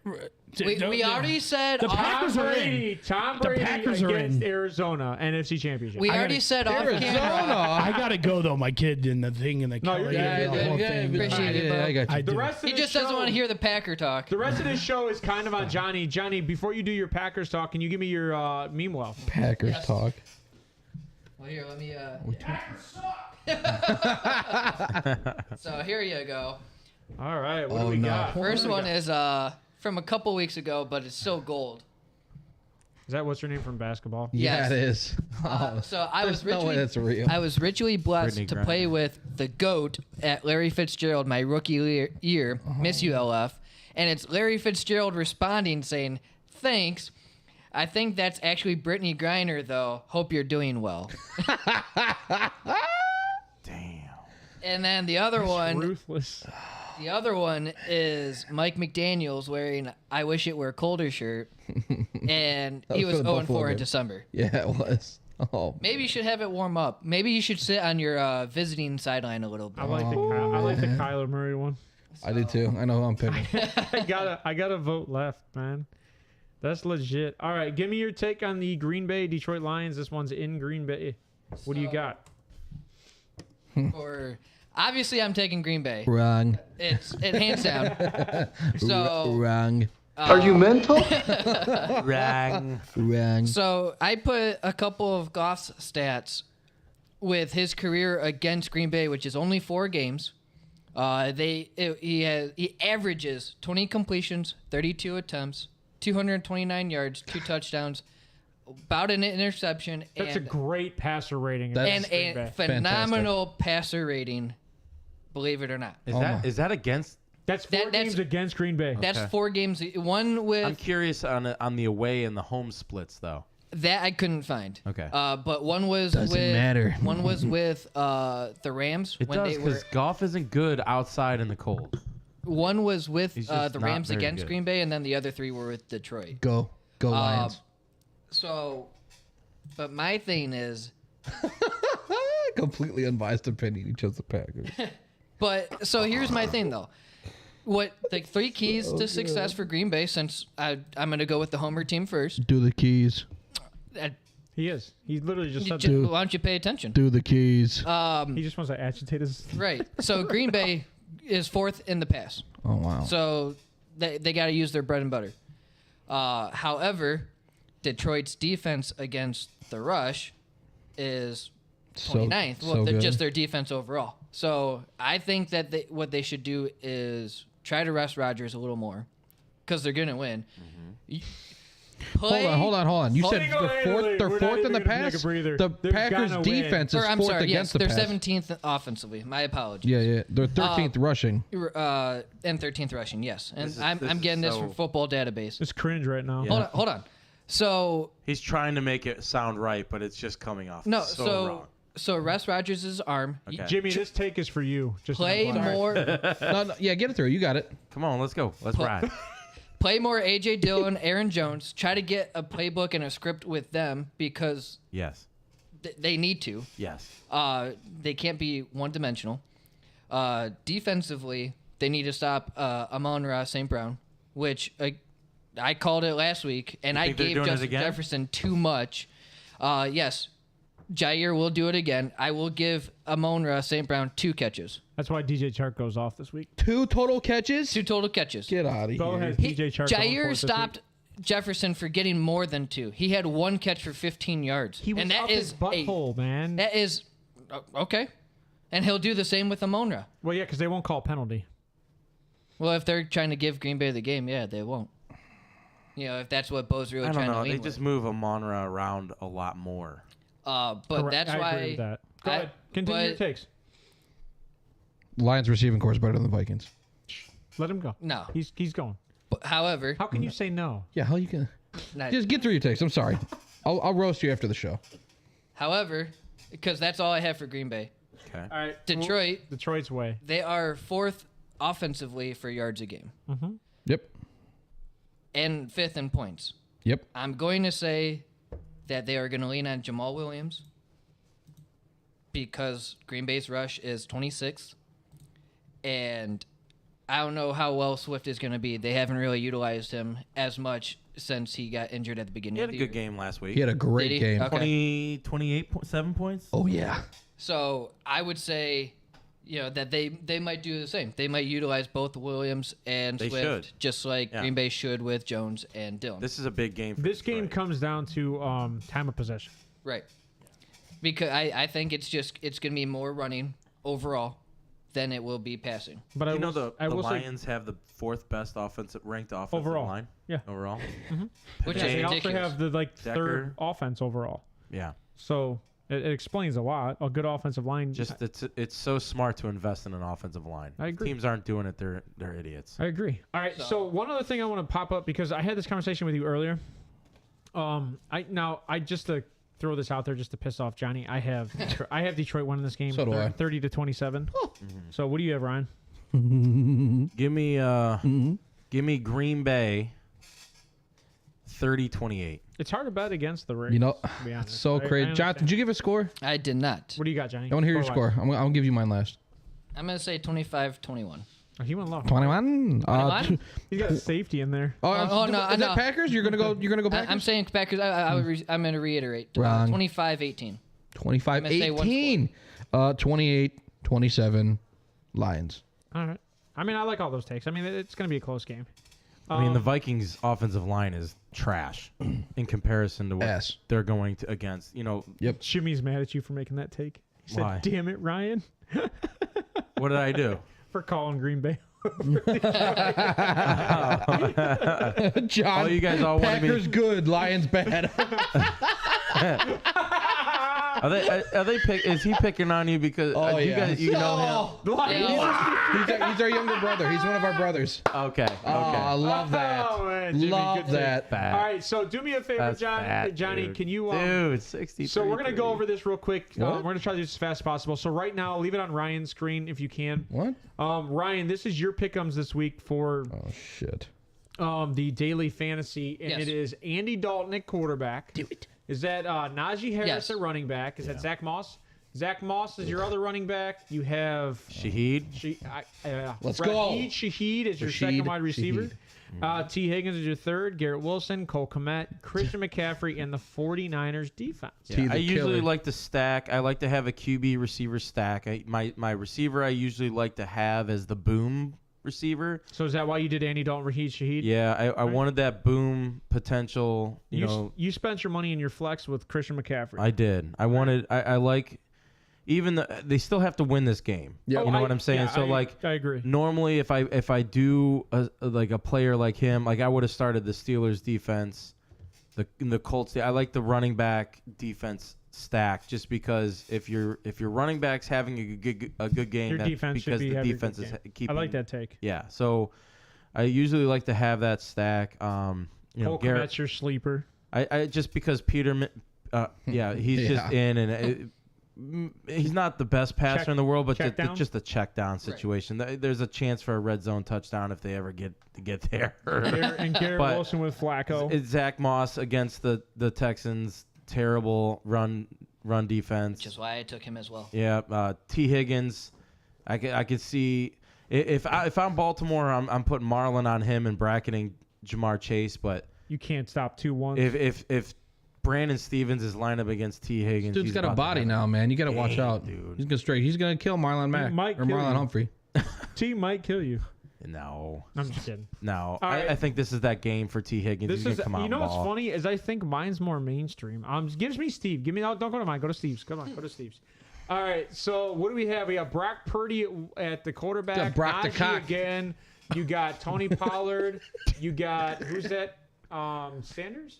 We already said the Packers are in. Tom Brady The Packers are against in. Arizona NFC Championship. We already said off camera. I gotta go though. My kid and the thing in the Kelly. Appreciate it, bro. I got you. The rest of He this just doesn't show- want to hear the Packer talk. The rest of this show is kind of on Johnny. Johnny, before you do your Packers talk, can you give me your meme well? Packers talk. Well, here, let me. So here you go. All right, what do we got? First one is from a couple weeks ago, but it's still gold. Is that what's her name from basketball? Yeah, Yes. it is. So I was There's no way that's real. I was richly blessed Brittany to play Griner. with the GOAT at Larry Fitzgerald my rookie year. Miss you, LF. And it's Larry Fitzgerald responding saying, "Thanks. I think that's actually Brittany Griner, though. Hope you're doing well." Damn. And then the other one, Ruthless. the other one is Mike McDaniels wearing "I wish it were colder" shirt, and he was was for the 0-4 Buffalo in game. December. Yeah, it was. Oh, Maybe you should have it warm up. Maybe you should sit on your visiting sideline a little bit. I like the Kyler Murray one. I do too. I know who I'm picking. I gotta vote left, man. That's legit. All right, give me your take on the Green Bay Detroit Lions. This one's in Green Bay. What do you got? Or obviously, I'm taking Green Bay. Wrong. It hands down. So Wrong. Are you mental? Rang. Wrong. So I put a couple of Goff's stats with his career against Green Bay, which is only 4 games. He averages 20 completions, 32 attempts, 229 yards, 2 touchdowns, about an interception, That's a great passer rating. That's- and against Green a Bay. phenomenal passer rating. Believe it or not, Is that against? That's 4 that's- games against Green Bay. that's Okay. 4 games. One I'm with curious on the away and the home splits though. that I couldn't find. Okay. But one was Doesn't with matter. one was with the Rams It when does they were. because golf isn't good outside in the cold. One was with He's just the not Rams very against good. Green Bay, and then the other 3 were with Detroit. Go Lions. So, but my thing is, Completely unbiased opinion. He chose the Packers. but so here's my thing though. What the 3 keys to success for Green Bay? Since I'm going to go with the homer team first. Do the keys. He is. He literally just said Why don't you pay attention? Do the keys. that. He just wants to agitate his. Right. So Green Bay is 4th in the pass. Oh wow. So they got to use their bread and butter. However, Detroit's defense against the rush is 29th. So They're good. just their defense overall. So I think that what they should do is try to rest Rodgers a little more because they're going to win. Hold on. You said Hold on. they're We're not fourth in even the gonna take a pass. breather. The They're Packers gonna win. defense is Or, I'm 4th sorry, against yes, the they're pass. 17th offensively. My apologies. Yeah. They're 13th rushing. And 13th rushing, yes. And This is- I'm this is getting this so- from Football Database. It's cringe right now. Yeah. Hold on. So He's trying to make it sound right, but it's just coming off no, so wrong. so rest Rodgers' arm. Okay. Jimmy, this take is for you. Just Play an FYI. more. No, yeah, get it through. You got it. Come on, let's go. Let's ride. Play more AJ Dillon, Aaron Jones. Try to get a playbook and a script with them because Yes. they need to. Yes. They can't be one-dimensional. Defensively, they need to stop Amon-Ra St. Brown, which I called it last week, and I think they're gave doing it Justin again? Jefferson too much. Yes, Jair will do it again. I will give Amon-Ra St. Brown 2 catches. That's why DJ Chark goes off this week. 2 total catches. 2 total catches. Get out of Bo here. has DJ Chark. going for it Jair this stopped week. Jefferson for getting more than 2. He had 1 catch for 15 yards. He was and that up is his butthole, man. That is okay. And he'll do the same with Amon-Ra. Well, yeah, because they won't call penalty. Well, if they're trying to give Green Bay the game, yeah, they won't. You know, if that's what Bo's really I don't trying know. to lean They with. just move Amon-Ra around a lot more. But Correct. that's I why. agree with that. Go ahead. Continue your takes. Lions receiving core is better than the Vikings. Let him go. No. He's going. However, How can you say no? Yeah, how you can not- just get through your takes. I'm sorry. I'll roast you after the show. However, because that's all I have for Green Bay. Okay. All right. Detroit, Detroit's way. they are 4th offensively for yards a game Yep. and 5th in points. Yep. I'm going to say that they are going to lean on Jamal Williams because Green Bay's rush is 26th. And I don't know how well Swift is going to be. They haven't really utilized him as much since he got injured at the beginning He had of a the good year. game last week. He had a great Did he? game. Okay. 28.7 points. Oh yeah. So I would say, that they might do the same. They might utilize both Williams and They Swift, should. just like Yeah. Green Bay should with Jones and Dillon. This is a big game. For This game Detroit. comes down to time of possession. Right. Because I think it's going to be more running overall than it will be passing. But You I know will, the I will say Lions have the 4th best ranked offensive Overall. line. Yeah. Overall. Which yeah, is they also ridiculous. have the Decker. 3rd offense overall. Yeah. So it explains a lot. A good offensive line. Just it's so smart to invest in an offensive line. I agree. Teams aren't doing it. They're idiots. I agree. All right. So one other thing I want to pop up because I had this conversation with you earlier. I just to throw this out there just to piss off Johnny. I have Detroit winning this game. So do I. 30-27. So what do you have, Ryan? Give me Green Bay 30-28. It's hard to bet against the Raiders. You know, to be it's honest. so I crazy. Jonathan, understand. did you give a score? I did not. What do you got, Johnny? I want to hear your Score-wise. score. I'll give you mine last. I'm going to say 25-21. Oh, he went low. 21. 21? He's got a safety in there. Oh, no, Is no. that Packers? You're gonna go. You're gonna go Packers. I'm saying Packers. I'm going to reiterate. Wrong. 25-18. 25-18. 28-27. Lions. All right. I mean, I like all those takes. I mean, it's going to be a close game. I mean, the Vikings' offensive line is trash in comparison to what Ass. they're going to against. Jimmy's mad at you for making that take. He said, Why? "Damn it, Ryan, What did I do? for calling Green Bay." John. Oh, you guys all wanted me- Packers good. Lions bad. Are they pick? Is he picking on you because Oh you yeah. guys you know He's our younger brother. He's one of our brothers. him? Okay. Oh, I love that. Oh, man, Jimmy, Love good take. that. Bad. All right, so do me a favor, That's bad, Johnny. dude. Can you? Dude, 63. So we're gonna go over this real quick. We're What? gonna try to do this as fast as possible. So right now, leave it on Ryan's screen if you can. What? Ryan, this is your pick'ems this week for Oh shit. the daily fantasy, and Yes. it is Andy Dalton at quarterback. Do it. Is that Najee Harris Yes. at running back? Is that Zach Moss? Zach Moss is your other running back. You have Shaheed. Let's go. Shaheed is your Rashid second wide receiver. Shaheed. T. Higgins is your third. Garrett Wilson, Cole Kmet, Christian McCaffrey, and the 49ers defense. T the I usually killer. like to stack. I like to have a QB receiver stack. My receiver I usually like to have as the boom receiver. So is that why you did Andy Dalton, Raheed Shaheed? Yeah, I wanted that boom potential. You spent your money in your flex with Christian McCaffrey. I did. I wanted. I like. Even they still have to win this game. Yeah. You know what I'm saying? Yeah, So I like, agree. normally if I do a player like him, like I would have started the Steelers defense, the Colts. I like the running back defense stack just because if your running back's having a good game, Your that's defense should because be the having a defense good is game. keeping. I like that take. Yeah. So I usually like to have that stack. Cole Garrett. Kmet's your sleeper. I just because Peterman. Yeah, he's just in and. He's not the best passer in the world, but just a check down situation. There's a chance for a red zone touchdown if they ever get there. And Garrett But Wilson with Flacco. It's Zach Moss against the Texans. Terrible run defense. Which is why I took him as well. Yeah, T. Higgins. I could see if I'm Baltimore, I'm putting Marlon on him and bracketing Jamar Chase. But You can't stop 2-1. if Brandon Stevens is lined up against T. Higgins, Dude's he's got a about to body have now, man. You got to watch game, out. dude. He's gonna kill Marlon Mack might or kill Marlon you. Humphrey. T might kill you. No. I'm just kidding. No, All right. I think this is that game for T. Higgins. This He's gonna is, come out you know and what's ball. funny is I think mine's more mainstream. Gives me Steve. Give me don't go to mine. Go to Steve's. Come on, go to Steve's. All right. So what do we have? We have Brock Purdy at the quarterback. Got Brock the Najee cock. again. You got Tony Pollard. You got who's that? Sanders.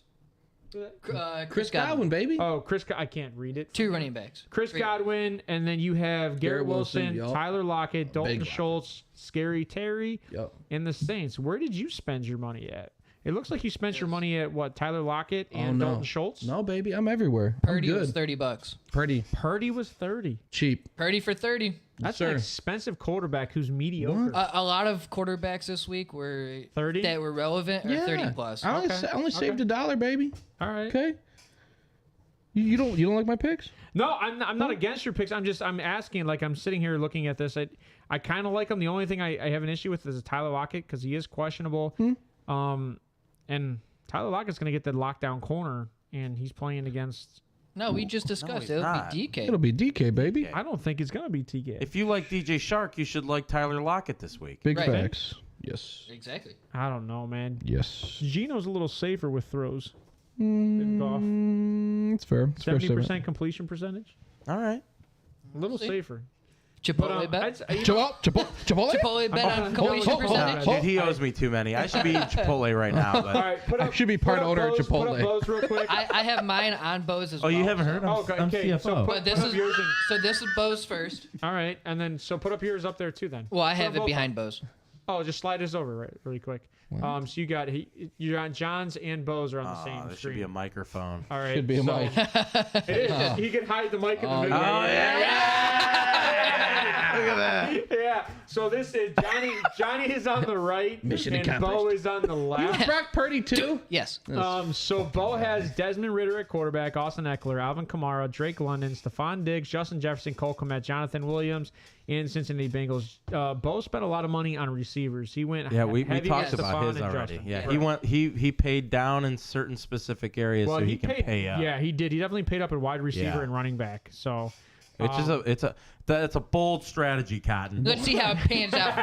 Who's that? Chris Godwin, baby. Oh, I can't read it. 2 running backs. Chris Godwin, and then you have Garrett Wilson, yup. Tyler Lockett, Dalton Big Schultz, Scary Terry, Yep. and the Saints. Where did you spend your money at? It looks like you spent your money at what? Tyler Lockett and no. Dalton Schultz. No, baby, I'm everywhere. Purdy I'm was good. $30. Purdy, was 30. cheap. Purdy for 30. That's sir. an expensive quarterback who's mediocre. A lot of quarterbacks this week were 30? that were relevant or 30 plus. I only saved $1, baby. All right. Okay. You don't like my picks? No, I'm not against your picks. I'm asking. Like, I'm sitting here looking at this. I kind of like him. The only thing I have an issue with is Tyler Lockett because he is questionable. And Tyler Lockett's going to get the lockdown corner, and he's playing against. No, we just discussed he's it'll not. be DK. It'll be DK, baby. I don't think it's going to be TK. If you like DJ Shark, you should like Tyler Lockett this week. Big Right. facts. Yes. Exactly. I don't know, man. Yes. Gino's a little safer with throws. Golf. It's fair. It's fair 70% statement. completion percentage. All right. A little see. safer. Chipotle bet. Chipotle? Chipotle bet on completion hold on. percentage. Dude, he owes me too many. I should be Chipotle right now. But All right, put I up, should be part put up owner at Bose, Put Chipotle. up Bose real quick. I have mine on Bose as oh, well. you haven't heard? Oh, I'm okay. CFO. So But this put is up yours this is Bose first. all right, and then so put up yours up there too. Then. Well, I Put have them it both behind up. Bose. Oh, just slide this over really quick. So you got you're on John's and Bose are on the same Oh, there should screen. be a microphone. All right, Should be a so mic. It is. He can hide the mic in the middle. Oh, yeah. Look at that. Yeah. So this is Johnny is on the right, Mission and Bo accomplished. is on the left. Brock Purdy too. Yes. So Bo has Desmond Ridder at quarterback, Austin Eckler, Alvin Kamara, Drake London, Stephon Diggs, Justin Jefferson, Cole Kmet, Jonathan Williams, and Cincinnati Bengals. Bo spent a lot of money on receivers. He went Yeah, we heavy talked with about Stephon his and already. Justin. Yeah, Right. he paid down in certain specific areas so he can paid, pay up. Yeah, he did. He definitely paid up at wide receiver Yeah. and running back. So It's a bold strategy, Cotton. Let's see how it pans out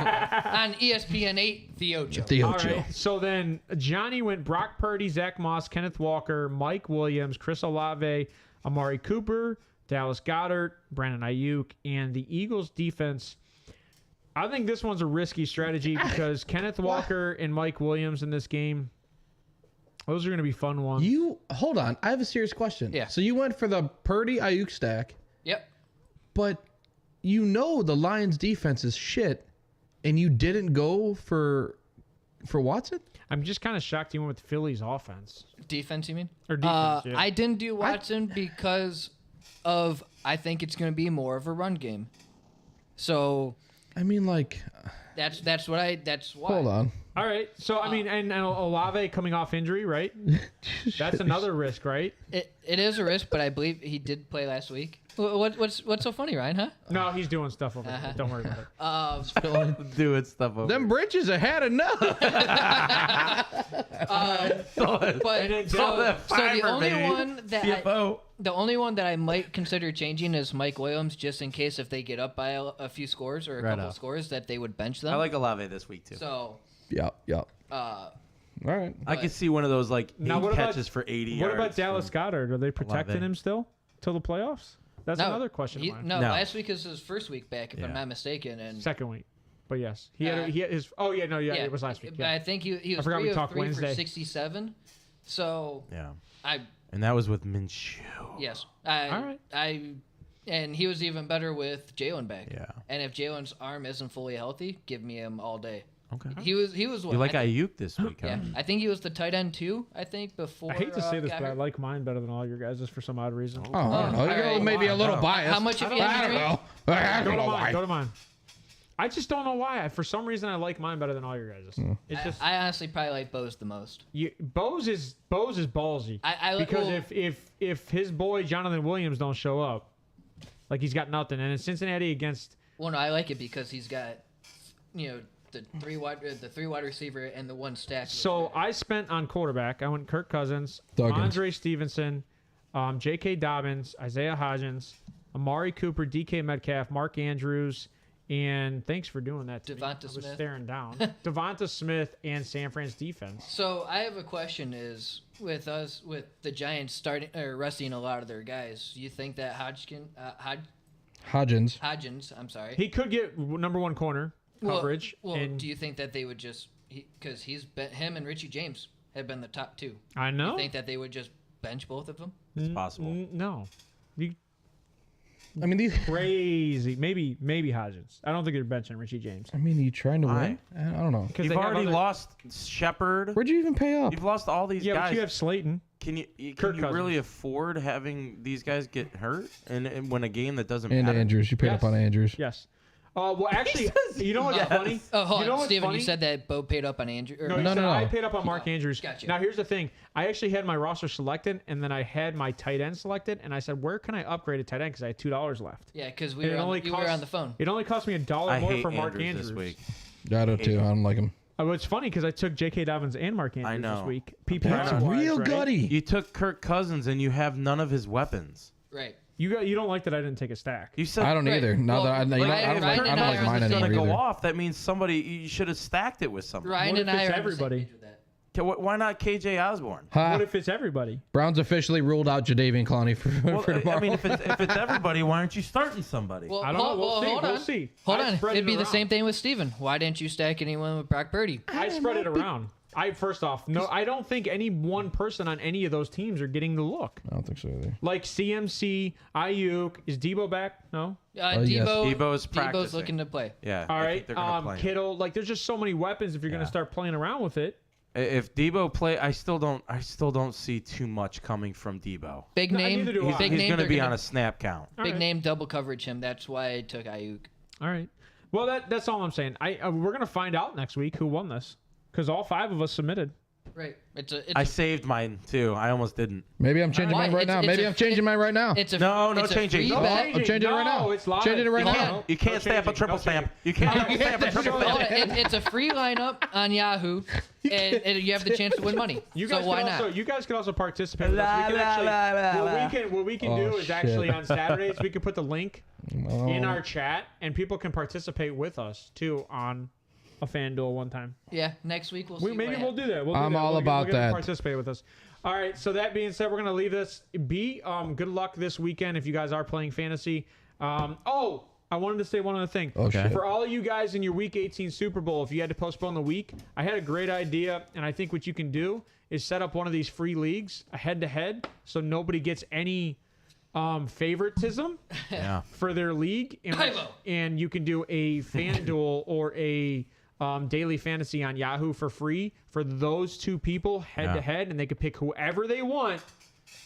on ESPN 8. The Ocho. all right. So then Johnny went Brock Purdy, Zach Moss, Kenneth Walker, Mike Williams, Chris Olave, Amari Cooper, Dallas Goedert, Brandon Ayuk, and the Eagles defense. I think this one's a risky strategy because Kenneth Walker and Mike Williams in this game, those are going to be fun ones. You hold on. I have a serious question. Yeah. So you went for the Purdy Ayuk stack, Yep. but you know the Lions defense is shit, and you didn't go for Watson? I'm just kind of shocked you went with Philly's offense. Defense, you mean? Or defense, yeah. I didn't do Watson because of I think it's going to be more of a run game. So I mean, like, that's why. hold on. All right. So, I mean, and Olave coming off injury, right? That's another risk, right? It is a risk, but I believe he did play last week. What's so funny, Ryan? Huh? No, he's doing stuff over there. Don't worry about it. Doing stuff over. Them britches have had enough. But then so the fiber, only baby. one that the only one that I might consider changing is Mike Williams, just in case if they get up by a few scores or a couple on. scores that they would bench them. I like Olave this week too. So Yep. All right. I could see one of those like Now, eight what about- catches for 80 What yards. about Dallas Goedert? Are they protecting Olave. him still till the playoffs? That's another question. of mine. No, No. last week is his first week back, if Yeah. I'm not mistaken, and Second week. But yes, he had his. Oh yeah, no, yeah, it was last week. But Yeah. I think he was forgot we 3 of talked 3 Wednesday. for 67. So Yeah, and that was with Minshew. and he was even better with Jalen back. Yeah. And if Jalen's arm isn't fully healthy, give me him all day. Okay. He was what? You like I think- Ayuk this week, huh? Yeah, I think he was the tight end too. I think before. I hate to say this, got but I hurt. like mine better than all your guys' for some odd reason. Oh, I don't know. You're all right. maybe a little biased. How much have you I had don't to drink? know. I Go don't to know mine. why. Go to mine. I just don't know why. For some reason, I like mine better than all your guys'. It's just I honestly probably like Bose the most. Bose is ballsy. Because if his boy Jonathan Williams don't show up, like he's got nothing, and in Cincinnati against Well, no, I like it because he's got, the three wide receiver and the one stack. So I spent on quarterback. I went Kirk Cousins, Duggins. Andre Stevenson, J.K. Dobbins, Isaiah Hodgins, Amari Cooper, D.K. Metcalf, Mark Andrews, and thanks for doing that to me. Devonta I was Smith. staring down. Devonta Smith and San Fran's defense. So I have a question: is with the Giants starting or resting a lot of their guys, you think that Hodgins, I'm sorry, He could get number one corner coverage. Well, and do you think that they would just because him and Richie James have been the top two? I know. You think that they would just bench both of them? It's possible. No. I mean, these. crazy. Maybe Hodgins. I don't think they're benching Richie James. I mean, you trying to Why? win? I don't know. Because You've already lost Shepard. Where'd you even pay up? You've lost all these Yeah, guys. but you have Slayton. Can you Kirk really Cousins. afford having these guys get hurt and win a game that doesn't And matter? Andrews. You paid Yes. up on Andrews. Yes. Well, actually, you know what's yes. funny? Oh, hold you know on, what's Steven. funny? You said that Bo paid up on Andrew. No, you No, said no, I no. paid up on Mark Andrews. Gotcha. Now, here's the thing. I actually had my roster selected, and then I had my tight end selected, and I said, where can I upgrade a tight end? Because I had $2 left. Yeah, because And you were on the phone. It only cost me $1 I more hate for Mark Andrews Andrews. this week. I do too. I don't like him. Well, it's funny because I took J.K. Dobbins and Mark Andrews I know. this week. That's PPR wise, real right? gutty. You took Kirk Cousins and you have none of his weapons. Right. You don't like that I didn't take a stack. You said I don't Right. either. Now Well, that I, you know, Ryan- I don't Ryan like, I and don't I like are mine just going anymore to go either. off. That means somebody you should have stacked it with something. Ryan What and if I it's are on the same everybody? page with that. Why not KJ Osborne? Ha. What if it's everybody? Browns officially ruled out Jadeveon Clowney for Well, tomorrow. I mean, if it's everybody, why aren't you starting somebody? Well, I don't know. We'll see. hold We'll on. see. Hold I on. spread It'd it be the around. same thing with Steven. Why didn't you stack anyone with Brock Purdy? I spread it around. First off, no, I don't think any one person on any of those teams are getting the look. I don't think so either. Like CMC, Ayuk, is Debo back? No. yes. Debo's Debo's practicing. looking to play. Yeah. All I right. think they're gonna play him. Kittle. Like, there's just so many weapons. If you're gonna Yeah. start playing around with it, If Debo play, I still don't see too much coming from Debo. Big No, name. neither do I. Big He's name. going to they're be gonna- on a snap count. All Big right. name double coverage him. That's why I took Ayuk. All right. Well, that's all I'm saying. We're gonna find out next week who won this because all 5 of us submitted. Right. It's I saved mine too. I almost didn't. Maybe I'm changing Why? mine right It's- now. it's Maybe a- I'm changing mine right now. It's a No, no it's a changing. free No bet. I'm changing it right now. No, it's live. Changing it right No, now. no, You can't no stamp a changing, triple no stamp. changing. You can't double stamp a triple Hold stamp. on, it's a free lineup on Yahoo, and you have the chance to win money. You So guys why can not? also, you guys can also participate with us. We can actually, what we can Oh, do is shit. actually on Saturdays we can put the link Oh. in our chat and people can participate with us too on a FanDuel one time. Yeah, next week we'll see. Maybe what we'll do that. We'll do I'm that. all We'll about get them to that. Participate with us. All right. So that being said, we're gonna leave this be. Good luck this weekend if you guys are playing fantasy. I wanted to say one other thing. Oh, shit. For all of you guys in your Week 18 Super Bowl, if you had to postpone the week, I had a great idea, and I think what you can do is set up one of these free leagues, a head-to-head, so nobody gets any favoritism Yeah. for their league, and you can do a FanDuel or a daily fantasy on Yahoo for free for those 2 people head-to-head, and they could pick whoever they want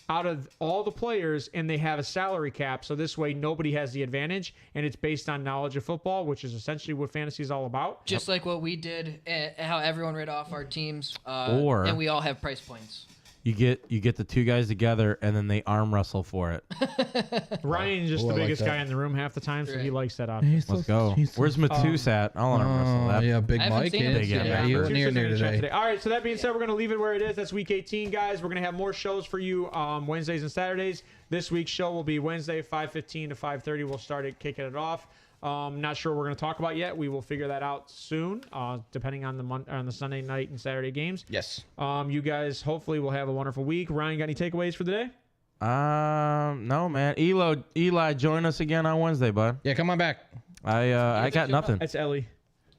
out of all the players, and they have a salary cap, so this way nobody has the advantage, and it's based on knowledge of football, which is essentially what fantasy is all about. Just like what we did, how everyone read off our teams, Or- and we all have price points. You get the 2 guys together and then they arm wrestle for it. Ryan's just Oh, the I like biggest that. guy in the room half the time, so he Right. likes that option. Let's go. Where's Matus at? I'll arm wrestle Oh, that. yeah, Big I haven't Mike. seen him is- today. Yeah, he wasn't here Tuesday's near gonna show today. All right, so that being said, we're going to leave it where it is. That's Week 18, guys. We're going to have more shows for you Wednesdays and Saturdays. This week's show will be Wednesday, 5:15 to 5:30. We'll start it, kicking it off. Not sure what we're going to talk about yet. We will figure that out soon, depending on the Sunday night and Saturday games. Yes. You guys hopefully will have a wonderful week. Ryan, got any takeaways for the day? No, man. Eli, join us again on Wednesday, bud. Yeah, come on back. I got nothing. It's Ellie.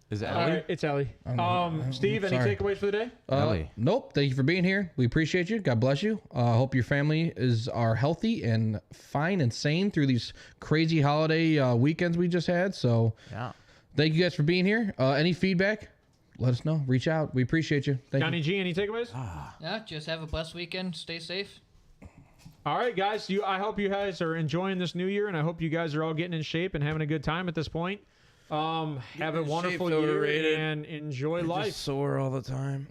Is it All Ellie? right, it's Ellie. Steve, any sorry. takeaways for the day? Ellie. Nope. Thank you for being here. We appreciate you. God bless you. Hope your family are healthy and fine and sane through these crazy holiday weekends we just had. So Yeah. thank you guys for being here. Any feedback? Let us know. Reach out. We appreciate you. Thank you. JonnyG, any takeaways? Yeah, just have a blessed weekend. Stay safe. All right, guys. I hope you guys are enjoying this new year, and I hope you guys are all getting in shape and having a good time at this point. Have a wonderful year and enjoy life. Sore all the time.